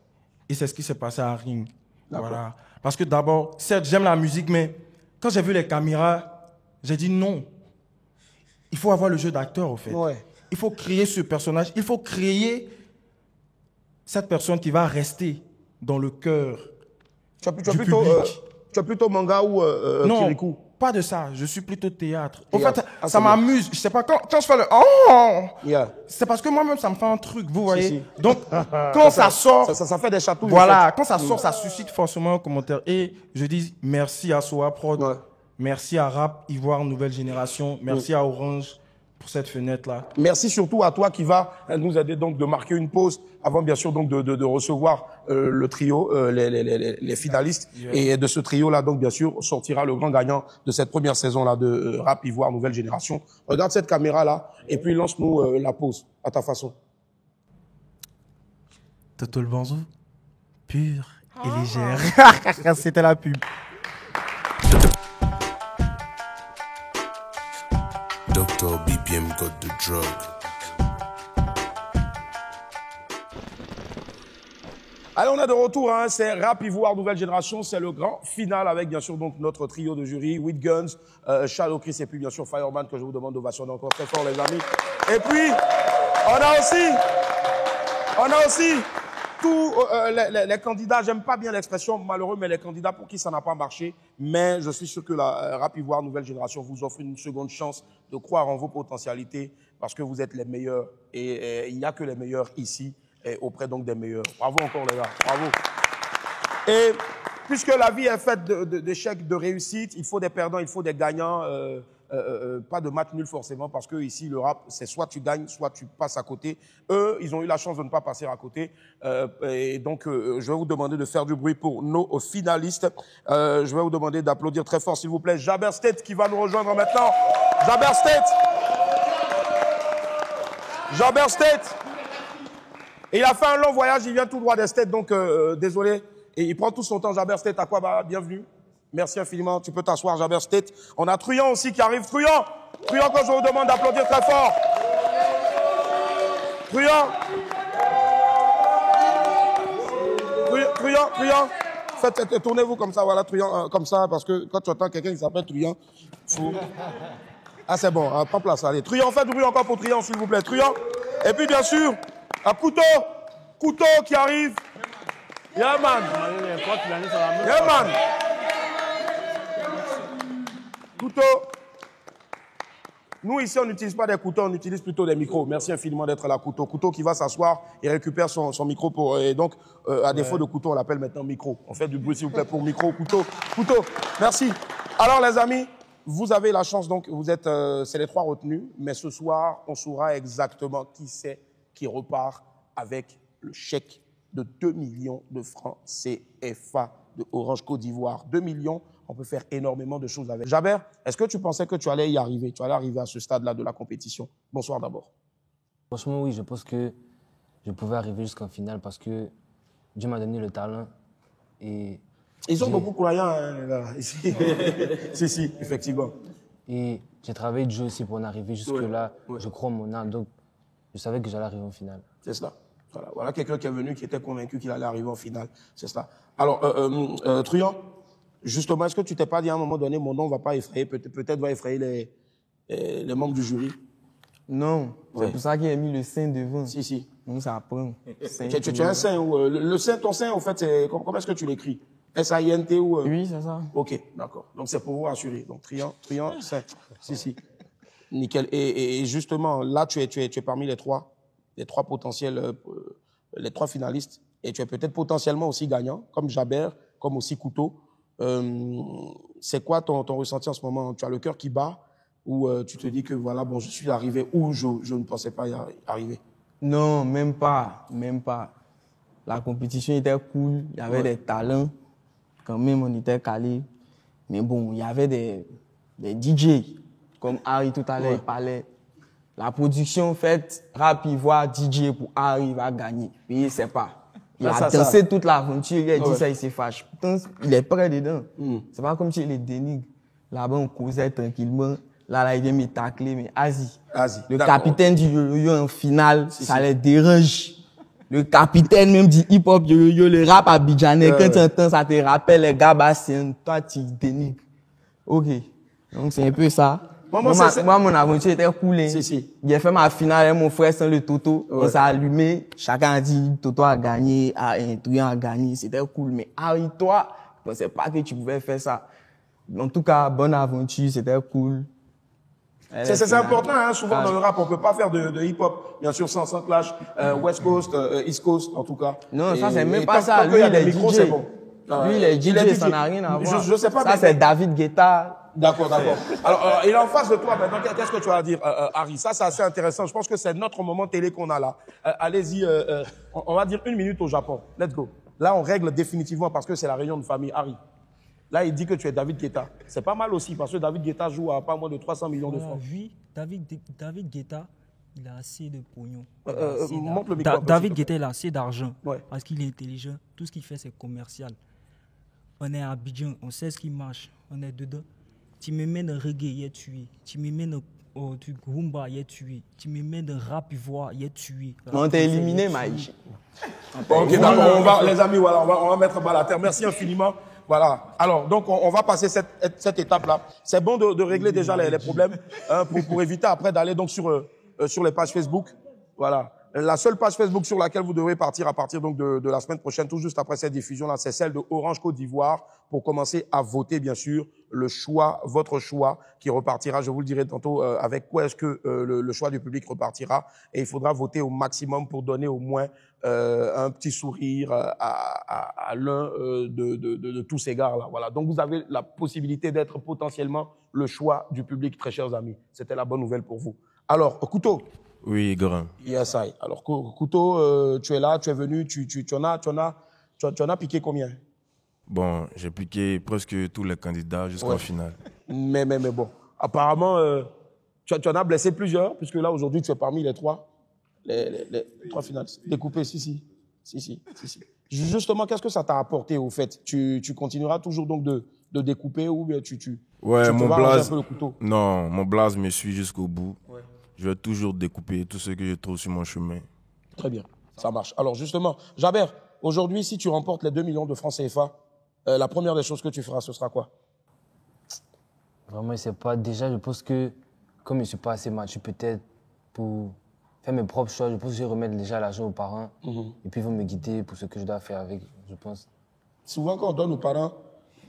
Et c'est ce qui s'est passé à Ring. Voilà. Parce que d'abord, certes, j'aime la musique, mais quand j'ai vu les caméras, j'ai dit non. Il faut avoir le jeu d'acteur, au fait. Il faut créer ce personnage. Il faut créer cette personne qui va rester dans le cœur du public. Tu as plutôt manga ou non, Kirikou? Pas de ça. Je suis plutôt théâtre. En fait, ça m'amuse. Je sais pas, quand je fais le oh, c'est parce que moi-même, ça me fait un truc, vous voyez. Donc, quand ça sort... Ça fait des chatouilles. Voilà, quand ça sort, ça suscite forcément un commentaire. Et je dis merci à Soa Prod. Merci à Rap Ivoire Nouvelle Génération. Merci à Orange pour cette fenêtre-là. Merci surtout à toi qui va nous aider donc de marquer une pause avant bien sûr donc de recevoir le trio, les finalistes. Et de ce trio-là donc bien sûr sortira le grand gagnant de cette première saison-là de Rap Ivoire Nouvelle Génération. Regarde cette caméra-là et puis lance-nous la pause à ta façon. Toto le Banzou, pur et légère. C'était la pub. Dr. BPM got the drug. Allez, on est de retour, hein. C'est Rap Ivoire Nouvelle Génération, c'est le grand final avec bien sûr donc notre trio de jury, With Guns, Shadow Chris et puis bien sûr Fireman que je vous demande d'ovationner encore très fort les amis. Et puis, on a aussi tous les candidats, j'aime pas bien l'expression malheureux, mais les candidats pour qui ça n'a pas marché, mais je suis sûr que la Rap Ivoire Nouvelle Génération vous offre une seconde chance de croire en vos potentialités parce que vous êtes les meilleurs et il n'y a que les meilleurs ici et auprès donc des meilleurs. Bravo encore les gars, bravo. Et puisque la vie est faite d'échecs, de réussites, il faut des perdants, il faut des gagnants, pas de match nul forcément parce que ici le rap c'est soit tu gagnes, soit tu passes à côté. Eux, ils ont eu la chance de ne pas passer à côté et donc je vais vous demander de faire du bruit pour nos finalistes. Je vais vous demander d'applaudir très fort s'il vous plaît Jaber State qui va nous rejoindre maintenant. Jaber State. Jaber State. Et il a fait un long voyage, il vient tout droit des States, donc désolé. Et il prend tout son temps. Jaber State, à quoi bah, bienvenue. Merci infiniment. Tu peux t'asseoir, Jaber State. On a Truand aussi qui arrive. Truand, que je vous demande d'applaudir très fort. Truand. Truand, faites, tournez-vous comme ça, voilà, Truand, comme ça, parce que quand tu entends quelqu'un qui s'appelle Truand, faut... Ah, c'est bon, prends place, allez. Truand, faites du bruit encore pour Truand, s'il vous plaît. Truand. Et puis, bien sûr, un couteau qui arrive. Yeah, man. Yeah, man. Couteau. Nous, ici, on n'utilise pas des couteaux, on utilise plutôt des micros. Merci infiniment d'être là, Couteau. Couteau qui va s'asseoir et récupère son micro pour... Et donc, à défaut de couteau, on l'appelle maintenant micro. On fait du bruit, s'il vous plaît, pour micro, couteau. Couteau, merci. Alors, les amis, vous avez la chance, donc, vous êtes... c'est les 3 retenus, mais ce soir, on saura exactement qui c'est qui repart avec le chèque de 2 millions de francs CFA de Orange Côte d'Ivoire. 2 millions, on peut faire énormément de choses avec. Jaber, est-ce que tu pensais que tu allais y arriver? Tu allais arriver à ce stade-là de la compétition? Bonsoir d'abord. Franchement, oui, je pense que je pouvais arriver jusqu'en finale parce que Dieu m'a donné le talent. Et ils ont beaucoup croyants là, ici. si, effectivement. Et j'ai travaillé dur aussi pour en arriver jusque-là. Ouais. Je crois en mon âme, donc je savais que j'allais arriver en finale. C'est cela. Voilà quelqu'un qui est venu, qui était convaincu qu'il allait arriver en finale. C'est cela. Alors, Truand, justement, est-ce que tu t'es pas dit à un moment donné, mon nom va pas effrayer, peut-être va effrayer les membres du jury? Non, c'est pour ça qu'il a mis le sein devant. Si. Donc ça apprend. Tu as un sein ou le sein, ton sein, au fait, c'est comment est-ce que tu l'écris? S-A-I-N-T ou Oui, c'est ça. Ok, d'accord. Donc c'est pour vous rassurer. Donc Truand, sein. Si. Nickel. Et justement, là, tu es parmi les trois potentiels, les 3 finalistes, et tu es peut-être potentiellement aussi gagnant, comme Jaber, comme aussi Couteau. C'est quoi ton ressenti en ce moment? Tu as le cœur qui bat, ou tu te dis que voilà, bon, je suis arrivé où je ne pensais pas y arriver? Non, même pas. La compétition était cool, il y avait des talents, quand même on était calé. Mais bon, il y avait des DJ, comme Harry tout à l'heure, il parlait. La production faite, rap ivoire, DJ pour Harry va gagner. Mais il sait pas. Il a dansé toute l'aventure, il a dit ça, il s'est fâché. Pourtant, il est prêt dedans. C'est pas comme s'il les dénigre. Là-bas, on causait tranquillement. Là, il vient me tacler, mais Asie. Le capitaine du yo-yo en finale, ça les dérange. Le capitaine même du hip-hop yo-yo, le rap abidjanais, quand tu entends, ça te rappelle les Gabassiens, toi, tu dénigres. Ok. Donc, c'est un peu ça. Moi, mon aventure était cool. J'ai fait ma finale avec mon frère sans le Toto. On s'est allumé. Chacun a dit, Toto a gagné, Truand a gagné. C'était cool. Mais Harry, toi, je pensais pas que tu pouvais faire ça. En tout cas, bonne aventure, c'était cool. C'est important, hein. Souvent dans le rap, on peut pas faire de hip-hop, bien sûr, sans clash, West Coast, East Coast, en tout cas. Non, ça c'est même pas ça. Lui, il est DJ. Lui, il est DJ, ça n'a rien à voir. Je sais pas. Ça, c'est David Guetta. D'accord. Alors, il est en face de toi maintenant. Qu'est-ce que tu vas dire, Harry? Ça, c'est assez intéressant. Je pense que c'est notre moment télé qu'on a là. Allez-y, on va dire 1 minute au Japon. Let's go. Là, on règle définitivement parce que c'est la réunion de famille. Harry. Là, il dit que tu es David Guetta. C'est pas mal aussi parce que David Guetta joue à pas moins de 300 millions de francs. Oui, David Guetta, il a assez de pognon. Montre le micro. David Guetta, il a assez d'argent parce qu'il est intelligent. Tout ce qu'il fait, c'est commercial. On est à Abidjan, on sait ce qui marche. On est dedans. Tu me mets de reggae, il est tué. Tu me mets de rumba, il est tué. Tu me mets de rap ivoire, il est tué. On t'a éliminé, Maïch. Ok, d'accord. Les amis, voilà, on va mettre bas la terre. Merci infiniment. Voilà. Alors, donc, on va passer cette étape-là. C'est bon de régler déjà les problèmes pour éviter après d'aller donc sur les pages Facebook. Voilà. La seule page Facebook sur laquelle vous devrez partir à partir donc de la semaine prochaine, tout juste après cette diffusion-là, c'est celle de Orange Côte d'Ivoire pour commencer à voter, bien sûr, votre choix qui repartira, je vous le dirai tantôt, avec quoi est-ce que le choix du public repartira. Et il faudra voter au maximum pour donner au moins un petit sourire à l'un de tous ces gars-là. Voilà. Donc, vous avez la possibilité d'être potentiellement le choix du public, très chers amis. C'était la bonne nouvelle pour vous. Alors, Couteau. Oui, grand. Yes, I. Alors, Couteau, tu es là, tu es venu, tu en as piqué combien? Bon, j'ai piqué presque tous les candidats jusqu'en finale. Mais bon, apparemment, tu en as blessé plusieurs, puisque là, aujourd'hui, tu es parmi les 3 finalistes. Découpé, si. Justement, qu'est-ce que ça t'a apporté, au fait? Tu continueras toujours donc de découper ou bien tu mon blaze, un peu le couteau? Non, mon blaze me suit jusqu'au bout. Ouais. Je vais toujours découper tout ce que je trouve sur mon chemin. Très bien, ça marche. Alors justement, Jaber, aujourd'hui, si tu remportes les 2 millions de francs CFA, la première des choses que tu feras, ce sera quoi? Vraiment, je sais pas. Déjà, je pense que, comme je ne suis pas assez mature, peut-être pour faire mes propres choix, je pense que je vais remettre déjà l'argent aux parents. Et puis, ils vont me guider pour ce que je dois faire avec, je pense. Souvent, quand on donne aux parents,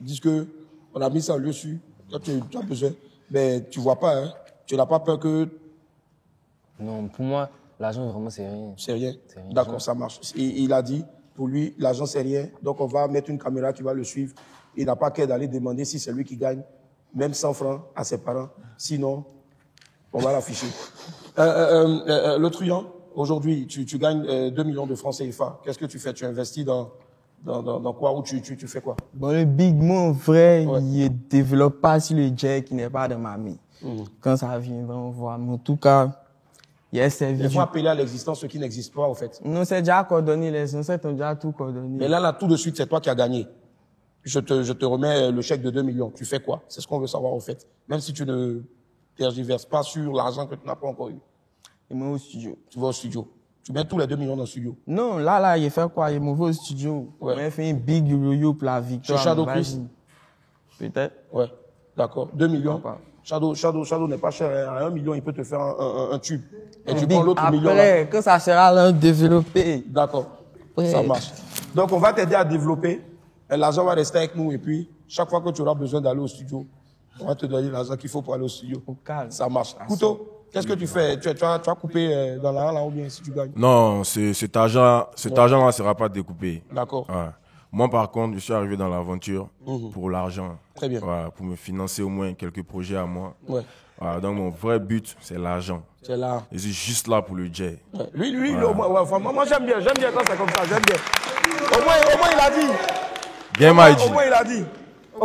ils disent qu'on a mis ça au lieu sûr. Quand tu as besoin, mais tu ne vois pas, hein. Tu n'as pas peur que... Non, pour moi, l'argent, vraiment, c'est rien. C'est rien? D'accord, ça marche. Il a dit, pour lui, l'argent, c'est rien. Donc, on va mettre une caméra qui va le suivre. Il n'a pas qu'à d'aller demander si c'est lui qui gagne, même 100 francs à ses parents. Sinon, on va l'afficher. Le truand, aujourd'hui, tu gagnes 2 millions de francs CFA. Qu'est-ce que tu fais? Tu investis dans quoi? Ou tu fais quoi? Bon, le big mot, vrai, il ne développe pas sur le jet qui n'est pas de ma main. Quand ça viendra, on voit. Mais en tout cas, il y a servi. Il faut appeler à l'existence ce qui n'existe pas, en fait. Non, c'est déjà coordonné. Les ancêtres ont déjà tout coordonné. Mais là, tout de suite, c'est toi qui as gagné. Je te remets le chèque de 2 millions. Tu fais quoi? C'est ce qu'on veut savoir, en fait. Même si tu ne tergiverses pas sur l'argent que tu n'as pas encore eu. Je vais au studio. Tu vas au studio. Tu mets tous les 2 millions dans le studio. Non, là, il fait quoi? Il va au studio. Ouais. On a fait un big yo-yo pour la victoire. C'est Shadow Chris? Peut-être. Ouais. D'accord. 2 millions. Shadow n'est pas cher. À 1 million, il peut te faire un tube. Et tu prends l'autre million. Après, quand ça sera là, développé. D'accord. Ouais. Ça marche. Donc, on va t'aider à développer. L'argent va rester avec nous. Et puis, chaque fois que tu auras besoin d'aller au studio, on va te donner l'argent qu'il faut pour aller au studio. Ça marche. Couteau, qu'est-ce que tu fais? Tu as coupé dans la là ou bien si tu gagnes? Non, cet argent-là ne sera pas découpé. D'accord. Ouais. Moi, par contre, je suis arrivé dans l'aventure pour l'argent. Très bien. Ouais, pour me financer au moins quelques projets à moi. Ouais. Ouais, donc, mon vrai but, c'est l'argent. C'est là. Je suis juste là pour le jet. Ouais. Lui, moi, j'aime bien quand c'est comme ça, j'aime bien. Au moins, il a dit. Bien, Au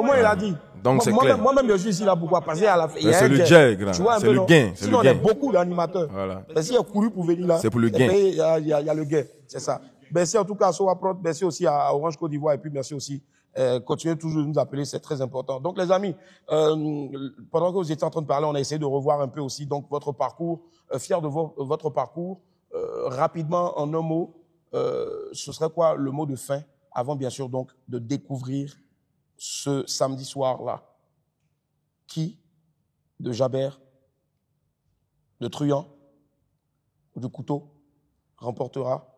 moins, il a dit. Donc, c'est clair. Moi-même, je suis ici là pourquoi? Parce qu'à la fin, c'est le jet, grand. C'est le gain. Sinon, il y a beaucoup d'animateurs. Voilà. Mais s'il y a couru pour venir là, c'est pour le gain. Il y a le gain. C'est ça. Merci en tout cas à Sowaprod, merci aussi à Orange Côte d'Ivoire et puis merci aussi. Continuez toujours de nous appeler, c'est très important. Donc les amis, pendant que vous étiez en train de parler, on a essayé de revoir un peu aussi donc votre parcours. Fier de votre parcours. Rapidement, en un mot, ce serait quoi le mot de fin avant bien sûr donc de découvrir ce samedi soir-là? Qui de Jaber, de Truand ou de Couteau remportera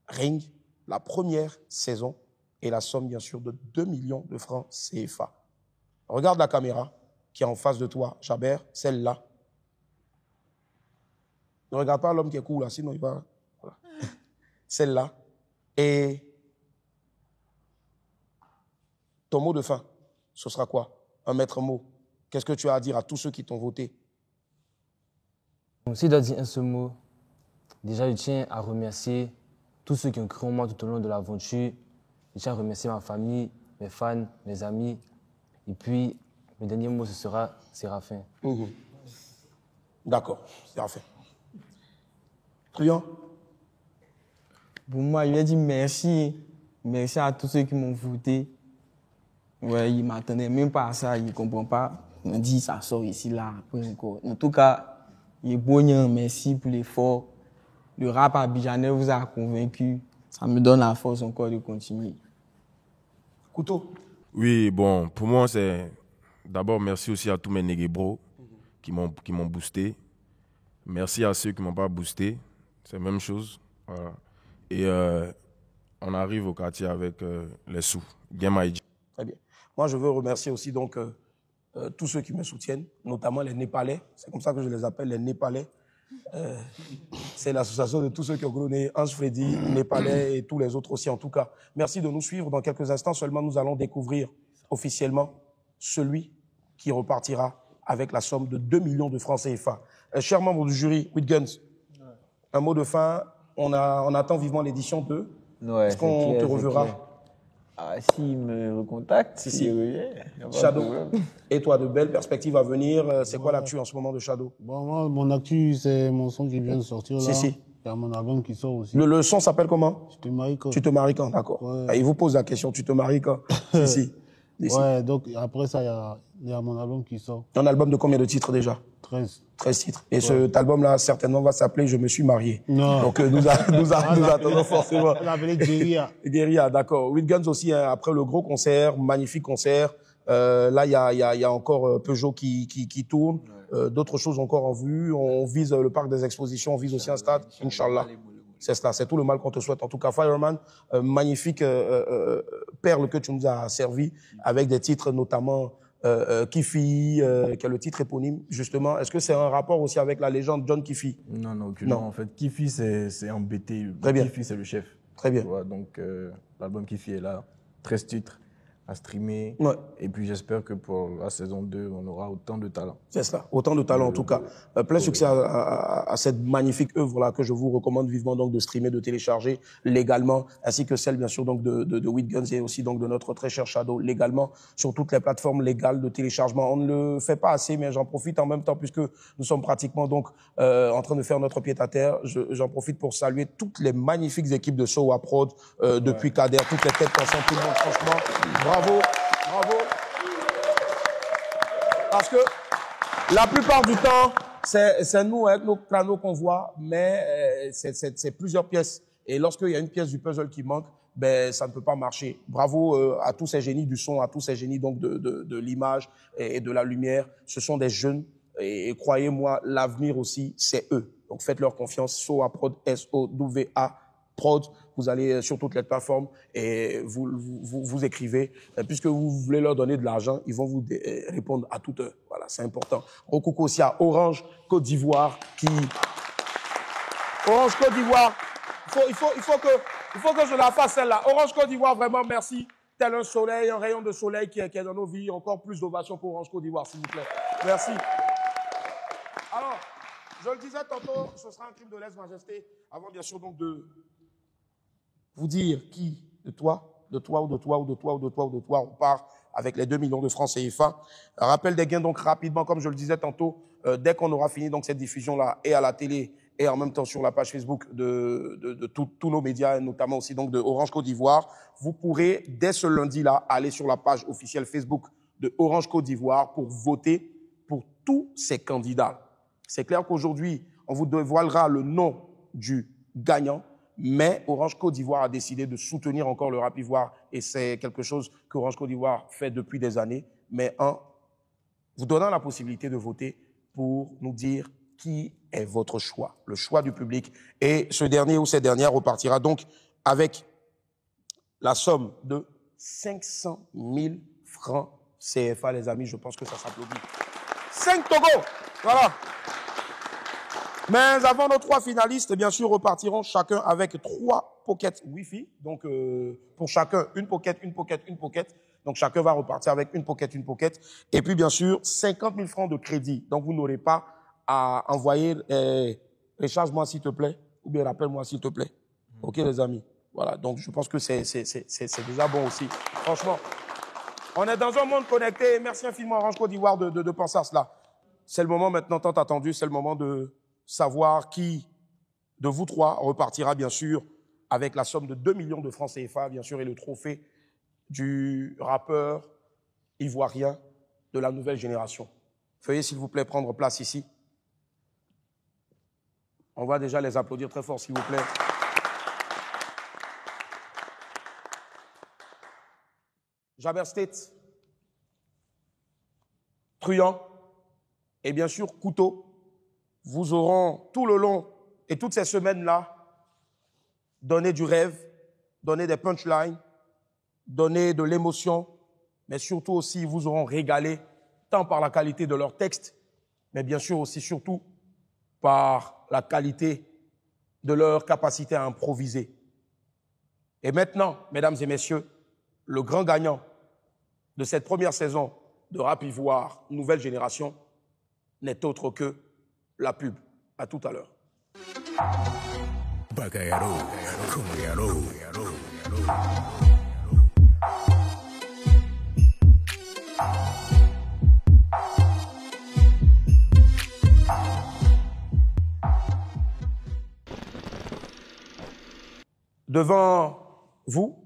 Ring, la première saison et la somme bien sûr de 2 millions de francs CFA? Regarde la caméra qui est en face de toi, Jaber, celle-là. Ne regarde pas l'homme qui est cool là, sinon il va... Voilà. Celle-là. Et ton mot de fin, ce sera quoi? Un maître mot. Qu'est-ce que tu as à dire à tous ceux qui t'ont voté? Si je dois dire un seul mot, déjà je tiens à remercier tous ceux qui ont cru en moi tout au long de l'aventure. Je tiens à remercier ma famille, mes fans, mes amis. Et puis, le dernier mot, ce sera Séraphin. D'accord, Séraphin. Truand? Pour moi, je vais dire merci. Merci à tous ceux qui m'ont voté. Ouais, ils ne m'attendaient même pas à ça, ils ne comprennent pas. Ils m'ont dit, ça sort ici, là, après encore. En tout cas, il est bon, merci pour l'effort. Le rap abidjanais vous a convaincu. Ça me donne la force encore de continuer. Couteau? Oui, bon, pour moi, c'est... D'abord, merci aussi à tous mes négébros qui m'ont boosté. Merci à ceux qui ne m'ont pas boosté. C'est la même chose. Voilà. Et on arrive au quartier avec les sous. Game IG. Très bien. Moi, je veux remercier aussi donc tous ceux qui me soutiennent, notamment les Népalais. C'est comme ça que je les appelle, les Népalais. C'est l'association de tous ceux qui ont connu Hans Freddy, Népalais et tous les autres aussi en tout cas. Merci de nous suivre. Dans quelques instants seulement, nous allons découvrir officiellement celui qui repartira avec la somme de 2 millions de francs CFA. Chers membres du jury, With Guns, un mot de fin. On attend vivement l'édition 2. Ouais, est-ce qu'on te reverra? Ah, s'il me recontacte, si. Shadow, et toi, de belles perspectives à venir. C'est quoi l'actu en ce moment de Shadow? Bon, moi, mon actu, c'est mon son qui vient de sortir là. Il y a mon album qui sort aussi. Le son s'appelle comment? Tu te maries quand? Tu te maries quand, d'accord. Ouais. Il vous pose la question, tu te maries quand? Ouais, donc après ça, il y a Il y a mon album qui sort. Un album de combien de titres déjà? 13. 13 titres. Et cet album-là, certainement, va s'appeler Je me suis marié. Non. Donc, nous attendons forcément. On l'appelait Guérilla. Guérilla, d'accord. With Guns aussi, hein, après le gros concert, magnifique concert. Là, il y a encore Peugeot qui tourne. D'autres choses encore en vue. On vise le parc des expositions, on vise aussi un stade, Inch'Allah. C'est cela, c'est tout le mal qu'on te souhaite. En tout cas, Fireman, magnifique perle que tu nous as servi avec des titres notamment Kifi, qui est le titre éponyme, justement. Est-ce que c'est un rapport aussi avec la légende John Kifi? Non, aucunement. En fait, Kifi, c'est embêté. Très bien. Kifi, c'est le chef. Très bien. Vois, donc, l'album Kifi est là. 13 titres à streamer. Ouais. Et puis, j'espère que pour la saison 2, on aura autant de talent. C'est cela, autant de talent en tout cas. Plein succès à cette magnifique œuvre-là que je vous recommande vivement donc de streamer, de télécharger légalement, ainsi que celle bien sûr donc de With Guns et aussi donc de notre très cher Shadow légalement sur toutes les plateformes légales de téléchargement. On ne le fait pas assez, mais j'en profite en même temps puisque nous sommes pratiquement donc en train de faire notre pied-à-terre. J'en profite pour saluer toutes les magnifiques équipes de Sowa Prod depuis Kader, toutes les têtes pensantes, tout le monde, franchement, bravo, bravo. Parce que la plupart du temps, c'est nous avec nos crânes qu'on voit, mais c'est plusieurs pièces. Et lorsqu'il y a une pièce du puzzle qui manque, ben ça ne peut pas marcher. Bravo à tous ces génies du son, à tous ces génies donc de l'image et de la lumière. Ce sont des jeunes et croyez-moi, l'avenir aussi, c'est eux. Donc faites leur confiance. Sowa Prod, S-O-W-A Prod. Vous allez sur toutes les plateformes et vous écrivez. Puisque vous voulez leur donner de l'argent, ils vont vous répondre à toute heure. Voilà, c'est important. Au coucou aussi à Orange Côte d'Ivoire qui... Orange Côte d'Ivoire, il faut que je la fasse celle-là. Orange Côte d'Ivoire, vraiment merci. Tel un soleil, un rayon de soleil qui est dans nos vies. Encore plus d'ovation pour Orange Côte d'Ivoire, s'il vous plaît. Merci. Alors, je le disais tantôt, ce sera un crime de lèse-majesté. Avant bien sûr donc de vous dire qui de toi on part avec les 2 millions de francs CFA. Rappel des gains donc rapidement, comme je le disais tantôt, dès qu'on aura fini donc cette diffusion-là et à la télé et en même temps sur la page Facebook de tous nos médias, notamment aussi donc de Orange Côte d'Ivoire, vous pourrez dès ce lundi-là aller sur la page officielle Facebook de Orange Côte d'Ivoire pour voter pour tous ces candidats. C'est clair qu'aujourd'hui, on vous dévoilera le nom du gagnant, mais Orange Côte d'Ivoire a décidé de soutenir encore le rap ivoire et c'est quelque chose que Orange Côte d'Ivoire fait depuis des années, mais vous donnant la possibilité de voter pour nous dire qui est votre choix, le choix du public. Et ce dernier ou cette dernière repartira donc avec la somme de 500 000 francs CFA, les amis. Je pense que ça s'applaudit. 5 Togo, voilà. Mais avant nos 3 finalistes, bien sûr, repartiront chacun avec 3 pockets Wi-Fi. Donc, pour chacun, une pocket. Donc, chacun va repartir avec une pocket. Et puis, bien sûr, 50 000 francs de crédit. Donc, vous n'aurez pas à envoyer recharge-moi s'il te plaît ou bien rappelle-moi s'il te plaît. OK, les amis? Voilà. Donc, je pense que c'est déjà bon aussi. Franchement, on est dans un monde connecté. Merci infiniment, Orange Côte d'Ivoire, de penser à cela. C'est le moment maintenant tant attendu. C'est le moment de savoir qui de vous 3 repartira, bien sûr, avec la somme de 2 millions de francs CFA, bien sûr, et le trophée du rappeur ivoirien de la nouvelle génération. Veuillez, s'il vous plaît, prendre place ici. On va déjà les applaudir très fort, s'il vous plaît. Jaber State, Truand et bien sûr Couteau vous auront tout le long et toutes ces semaines-là donné du rêve, donné des punchlines, donné de l'émotion, mais surtout aussi ils vous auront régalé tant par la qualité de leurs textes, mais bien sûr aussi surtout par la qualité de leur capacité à improviser. Et maintenant, mesdames et messieurs, le grand gagnant de cette première saison de Rap Ivoire Nouvelle Génération n'est autre que la pub. À tout à l'heure. Devant vous,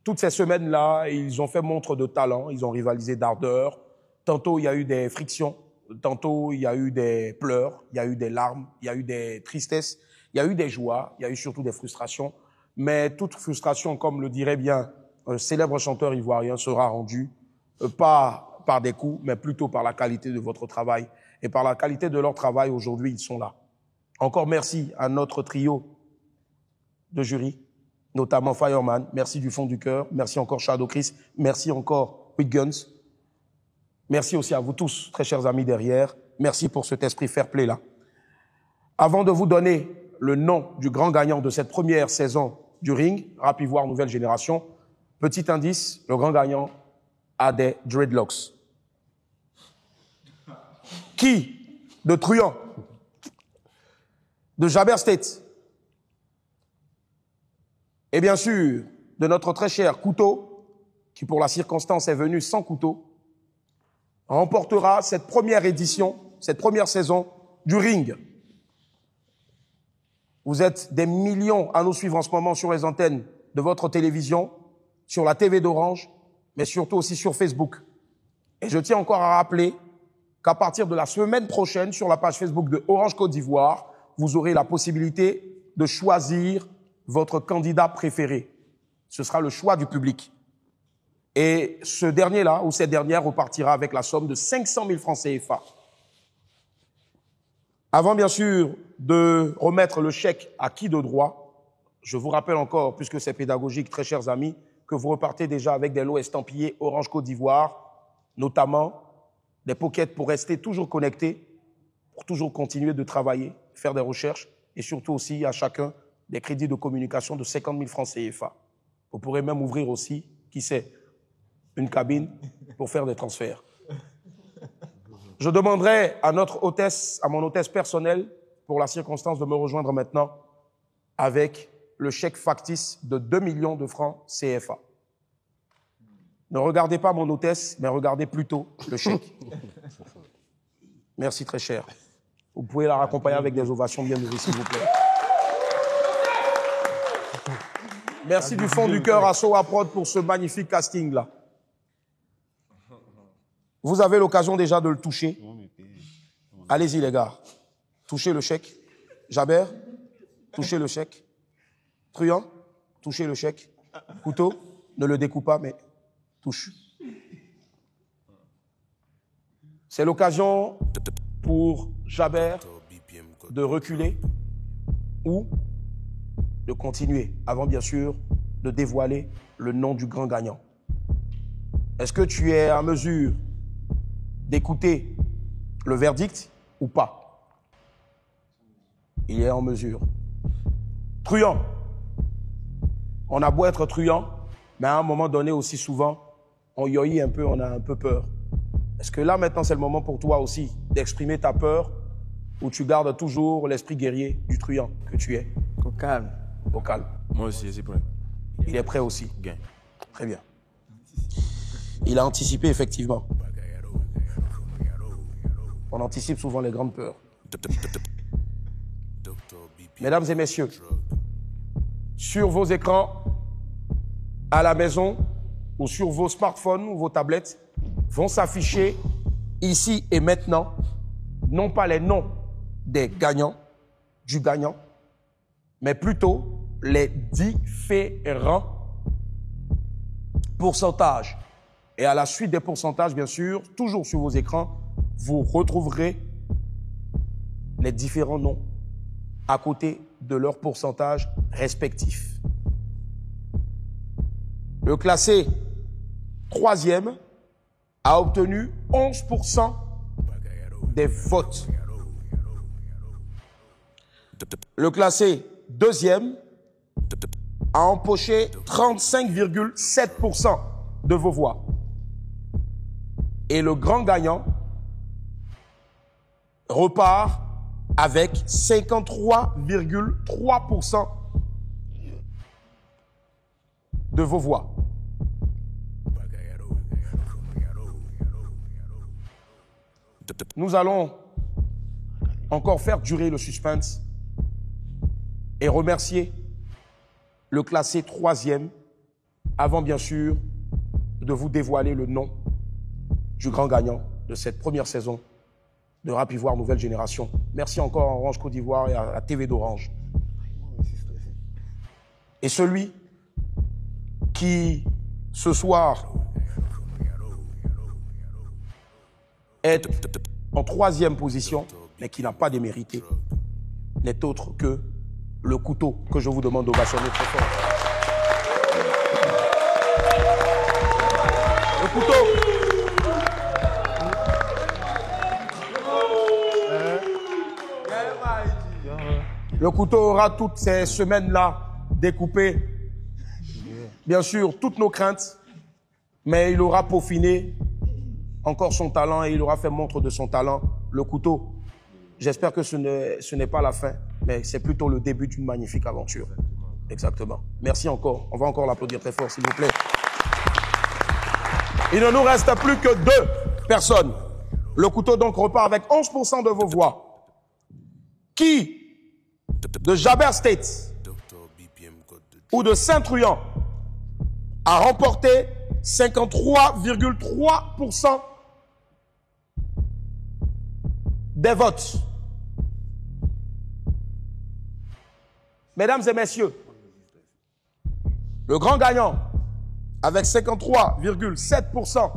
toutes ces semaines-là, ils ont fait montre de talent, ils ont rivalisé d'ardeur, Tantôt, il y a eu des frictions. Tantôt, il y a eu des pleurs. Il y a eu des larmes. Il y a eu des tristesses. Il y a eu des joies. Il y a eu surtout des frustrations. Mais toute frustration, comme le dirait bien un célèbre chanteur ivoirien, sera rendue pas par des coups, mais plutôt par la qualité de votre travail. Et par la qualité de leur travail, aujourd'hui, ils sont là. Encore merci à notre trio de jury, notamment Fireman. Merci du fond du cœur. Merci encore Shadow Chris. Merci encore With Guns. Merci aussi à vous tous, très chers amis derrière. Merci pour cet esprit fair play là. Avant de vous donner le nom du grand gagnant de cette première saison du Ring, Rap Ivoire Nouvelle Génération, petit indice, le grand gagnant a des dreadlocks. Qui? De Truand, de Jaber State, et bien sûr, de notre très cher Couteau, qui pour la circonstance est venu sans couteau, remportera cette première édition, cette première saison du Ring. Vous êtes des millions à nous suivre en ce moment sur les antennes de votre télévision, sur la TV d'Orange, mais surtout aussi sur Facebook. Et je tiens encore à rappeler qu'à partir de la semaine prochaine, sur la page Facebook de Orange Côte d'Ivoire, vous aurez la possibilité de choisir votre candidat préféré. Ce sera le choix du public. Et ce dernier-là, ou cette dernière, repartira avec la somme de 500 000 francs CFA. Avant, bien sûr, de remettre le chèque à qui de droit, je vous rappelle encore, puisque c'est pédagogique, très chers amis, que vous repartez déjà avec des lots estampillés Orange Côte d'Ivoire, notamment des pockets pour rester toujours connectés, pour toujours continuer de travailler, faire des recherches, et surtout aussi à chacun des crédits de communication de 50 000 francs CFA. Vous pourrez même ouvrir aussi, qui sait, une cabine pour faire des transferts. Je demanderai à notre hôtesse, à mon hôtesse personnelle, pour la circonstance de me rejoindre maintenant avec le chèque factice de 2 millions de francs CFA. Ne regardez pas mon hôtesse, mais regardez plutôt le chèque. Merci très cher. Vous pouvez la raccompagner avec des ovations bien nourries, s'il vous plaît. Merci du fond du cœur à Soa Prod pour ce magnifique casting-là. Vous avez l'occasion déjà de le toucher. Allez-y, les gars. Touchez le chèque. Jaber, touchez le chèque. Truand, touchez le chèque. Couteau, ne le découpe pas, mais touche. C'est l'occasion pour Jaber de reculer ou de continuer, avant bien sûr de dévoiler le nom du grand gagnant. Est-ce que tu es en mesure d'écouter le verdict ou pas? Il est en mesure. Truand. On a beau être truand, mais à un moment donné aussi souvent, on yoïe un peu, on a un peu peur. Est-ce que là maintenant c'est le moment pour toi aussi d'exprimer ta peur ou tu gardes toujours l'esprit guerrier du truand que tu es? Au calme. Au calme. Moi aussi, je suis prêt. Il est prêt aussi. Gain. Très bien. Il a anticipé effectivement. On anticipe souvent les grandes peurs. Mesdames et messieurs, sur vos écrans, à la maison, ou sur vos smartphones ou vos tablettes, vont s'afficher ici et maintenant, non pas les noms des gagnants, du gagnant, mais plutôt les différents pourcentages. Et à la suite des pourcentages, bien sûr, toujours sur vos écrans, vous retrouverez les différents noms à côté de leurs pourcentages respectifs. Le classé 3e a obtenu 11% des votes. Le classé 2e a empoché 35,7% de vos voix. Et le grand gagnant repart avec 53,3% de vos voix. Nous allons encore faire durer le suspense et remercier le classé 3e avant bien sûr de vous dévoiler le nom du grand gagnant de cette première saison de Rap Ivoire Nouvelle Génération. Merci encore à Orange Côte d'Ivoire et à la TV d'Orange. Et celui qui, ce soir, est en 3e position, mais qui n'a pas démérité, n'est autre que le couteau que je vous demande d'ovationner très fort. Le couteau. Le couteau aura toutes ces semaines-là découpé, bien sûr, toutes nos craintes, mais il aura peaufiné encore son talent et il aura fait montre de son talent. Le couteau, j'espère que ce n'est pas la fin, mais c'est plutôt le début d'une magnifique aventure. Exactement. Merci encore. On va encore l'applaudir très fort, s'il vous plaît. Il ne nous reste plus que 2 personnes. Le couteau donc repart avec 11% de vos voix. Qui, de Jaber State ou de Saint-Truand, a remporté 53,3% des votes? Mesdames et messieurs, le grand gagnant, avec 53,7%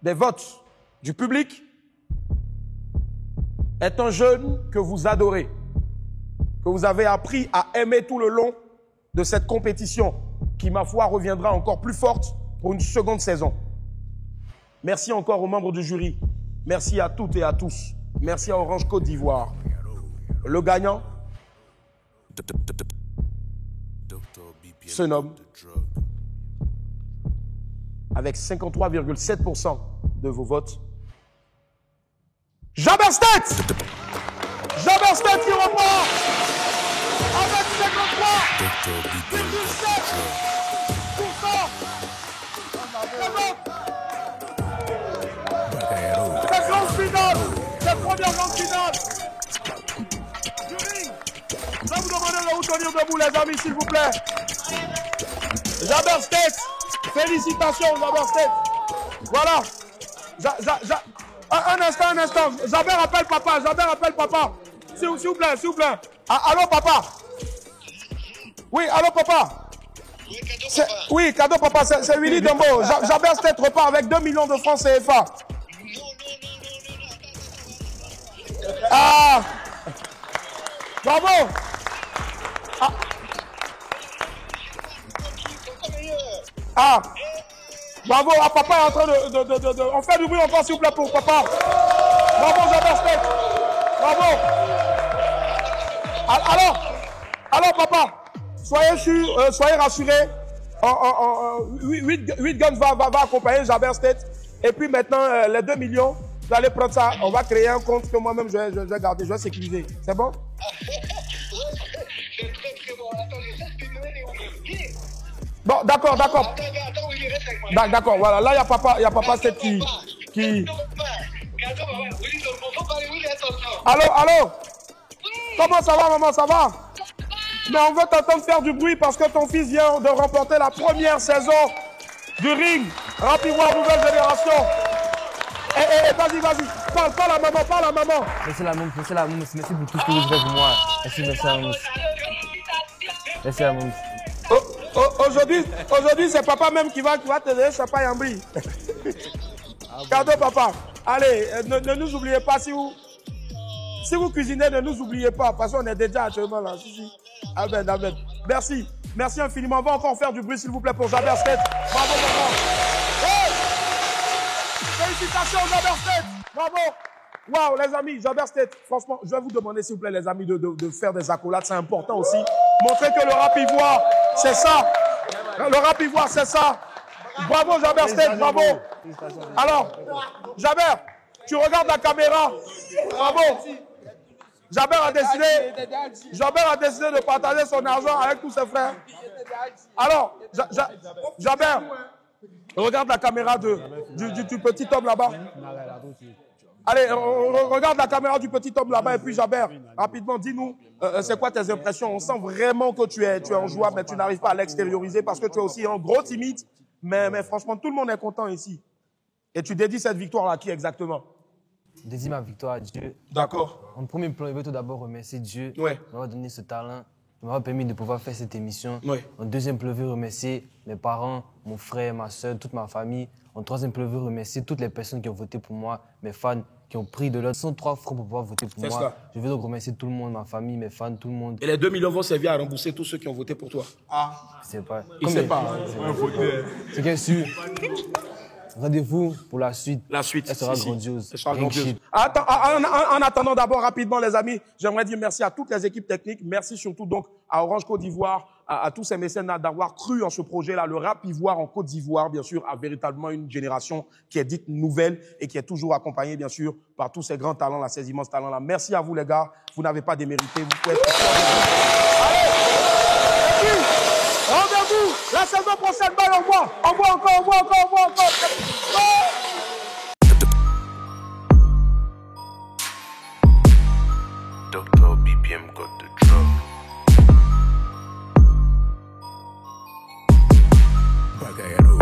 des votes du public, est un jeune que vous adorez, que vous avez appris à aimer tout le long de cette compétition, qui, ma foi, reviendra encore plus forte pour une seconde saison. Merci encore aux membres du jury. Merci à toutes et à tous. Merci à Orange Côte d'Ivoire. Le gagnant se nomme, avec 53,7% de vos votes, Jaber State! Jaber State qui repart avec 53,7%. Cette grande finale, cette première grande finale. Jury, je vais vous demander de vous tenir debout, les amis, s'il vous plaît. Jaber State, félicitations, Jaber State. Voilà. Un instant. Jaber appelle papa, S'il vous plaît. Allô, papa. Oui, allô, papa. Oui, cadeau, papa. C'est Willy Dombo. Jaber State repart avec 2 millions de francs CFA. Ah. Bravo. Ah. Bravo, papa est en train de... On fait du bruit encore, s'il vous plaît, pour papa. Bravo, Jaber State. Bravo. Alors, papa, soyez sûrs, soyez rassurés. 8 Guns va accompagner Jaber State. Et puis maintenant, les 2 millions, vous allez prendre ça. On va créer un compte que moi-même, je vais garder, je vais sécuriser. C'est bon? C'est très, très bon. Attends, je sais ce que je vais dire. Bon, d'accord. D'accord, voilà. Là, il y a papa State qui... Allô? Comment ça va, maman? Ça va? Mais on veut t'entendre faire du bruit parce que ton fils vient de remporter la première saison du ring. Rap Ivoire Nouvelle Génération. Vas-y. Parle à maman. Merci la maman. Merci pour tout ce que vous faites pour moi. Merci la maman. Aujourd'hui, c'est papa même qui va te donner champagne en brie. Cadeau, papa. Allez, ne nous oubliez pas. Si vous cuisinez, ne nous oubliez pas. Parce qu'on est déjà actuellement là. Si. Amen. Merci infiniment. On va encore faire du bruit, s'il vous plaît, pour Jaber State. Bravo, maman. Hey! Félicitations, Jaber State. Bravo. Waouh, les amis, Jaber State. Franchement, je vais vous demander, s'il vous plaît, les amis, de faire des accolades. C'est important aussi. Montrer que le rap ivoire, c'est ça. Le rap ivoire, c'est ça. Bravo, Jaber State, bravo. Alors, Jaber, tu regardes la caméra. Bravo. Jaber a décidé de partager son argent avec tous ses frères. Alors, Jaber, regarde la caméra du petit homme là-bas. Allez, regarde la caméra du petit homme là-bas et puis Jaber, rapidement, dis-nous, c'est quoi tes impressions? On sent vraiment que tu es en joie, mais tu n'arrives pas à l'extérioriser parce que tu es aussi un gros timide. Mais franchement, tout le monde est content ici. Et tu dédies cette victoire-là à qui exactement? Je dédie ma victoire à Dieu. D'accord. En premier plan, je veux tout d'abord remercier Dieu de m'avoir donné ce talent, de m'avoir permis de pouvoir faire cette émission. En deuxième plan, je veux remercier mes parents, mon frère, ma soeur, toute ma famille. En troisième plan, je veux remercier toutes les personnes qui ont voté pour moi, mes fans qui ont pris de leur 103 francs pour pouvoir voter pour moi. Cela. Je veux donc remercier tout le monde, ma famille, mes fans, tout le monde. Et les 2 millions vont servir à rembourser tous ceux qui ont voté pour toi. C'est pas. Il ne sait pas. C'est bien sûr. Rendez-vous pour la suite. La suite. Elle sera grandiose. Elle sera grandiose. Attends, en attendant d'abord rapidement les amis, j'aimerais dire merci à toutes les équipes techniques. Merci surtout donc à Orange Côte d'Ivoire, à tous ces mécènes d'avoir cru en ce projet-là. Le rap ivoire en Côte d'Ivoire, bien sûr, a véritablement une génération qui est dite nouvelle et qui est toujours accompagnée, bien sûr, par tous ces grands talents-là, ces immenses talents-là. Merci à vous les gars. Vous n'avez pas démérité. Vous pouvez être... Allez! Rendez-vous la saison prochaine, on voit encore. Dr. BPM got the drug. Bagayaro.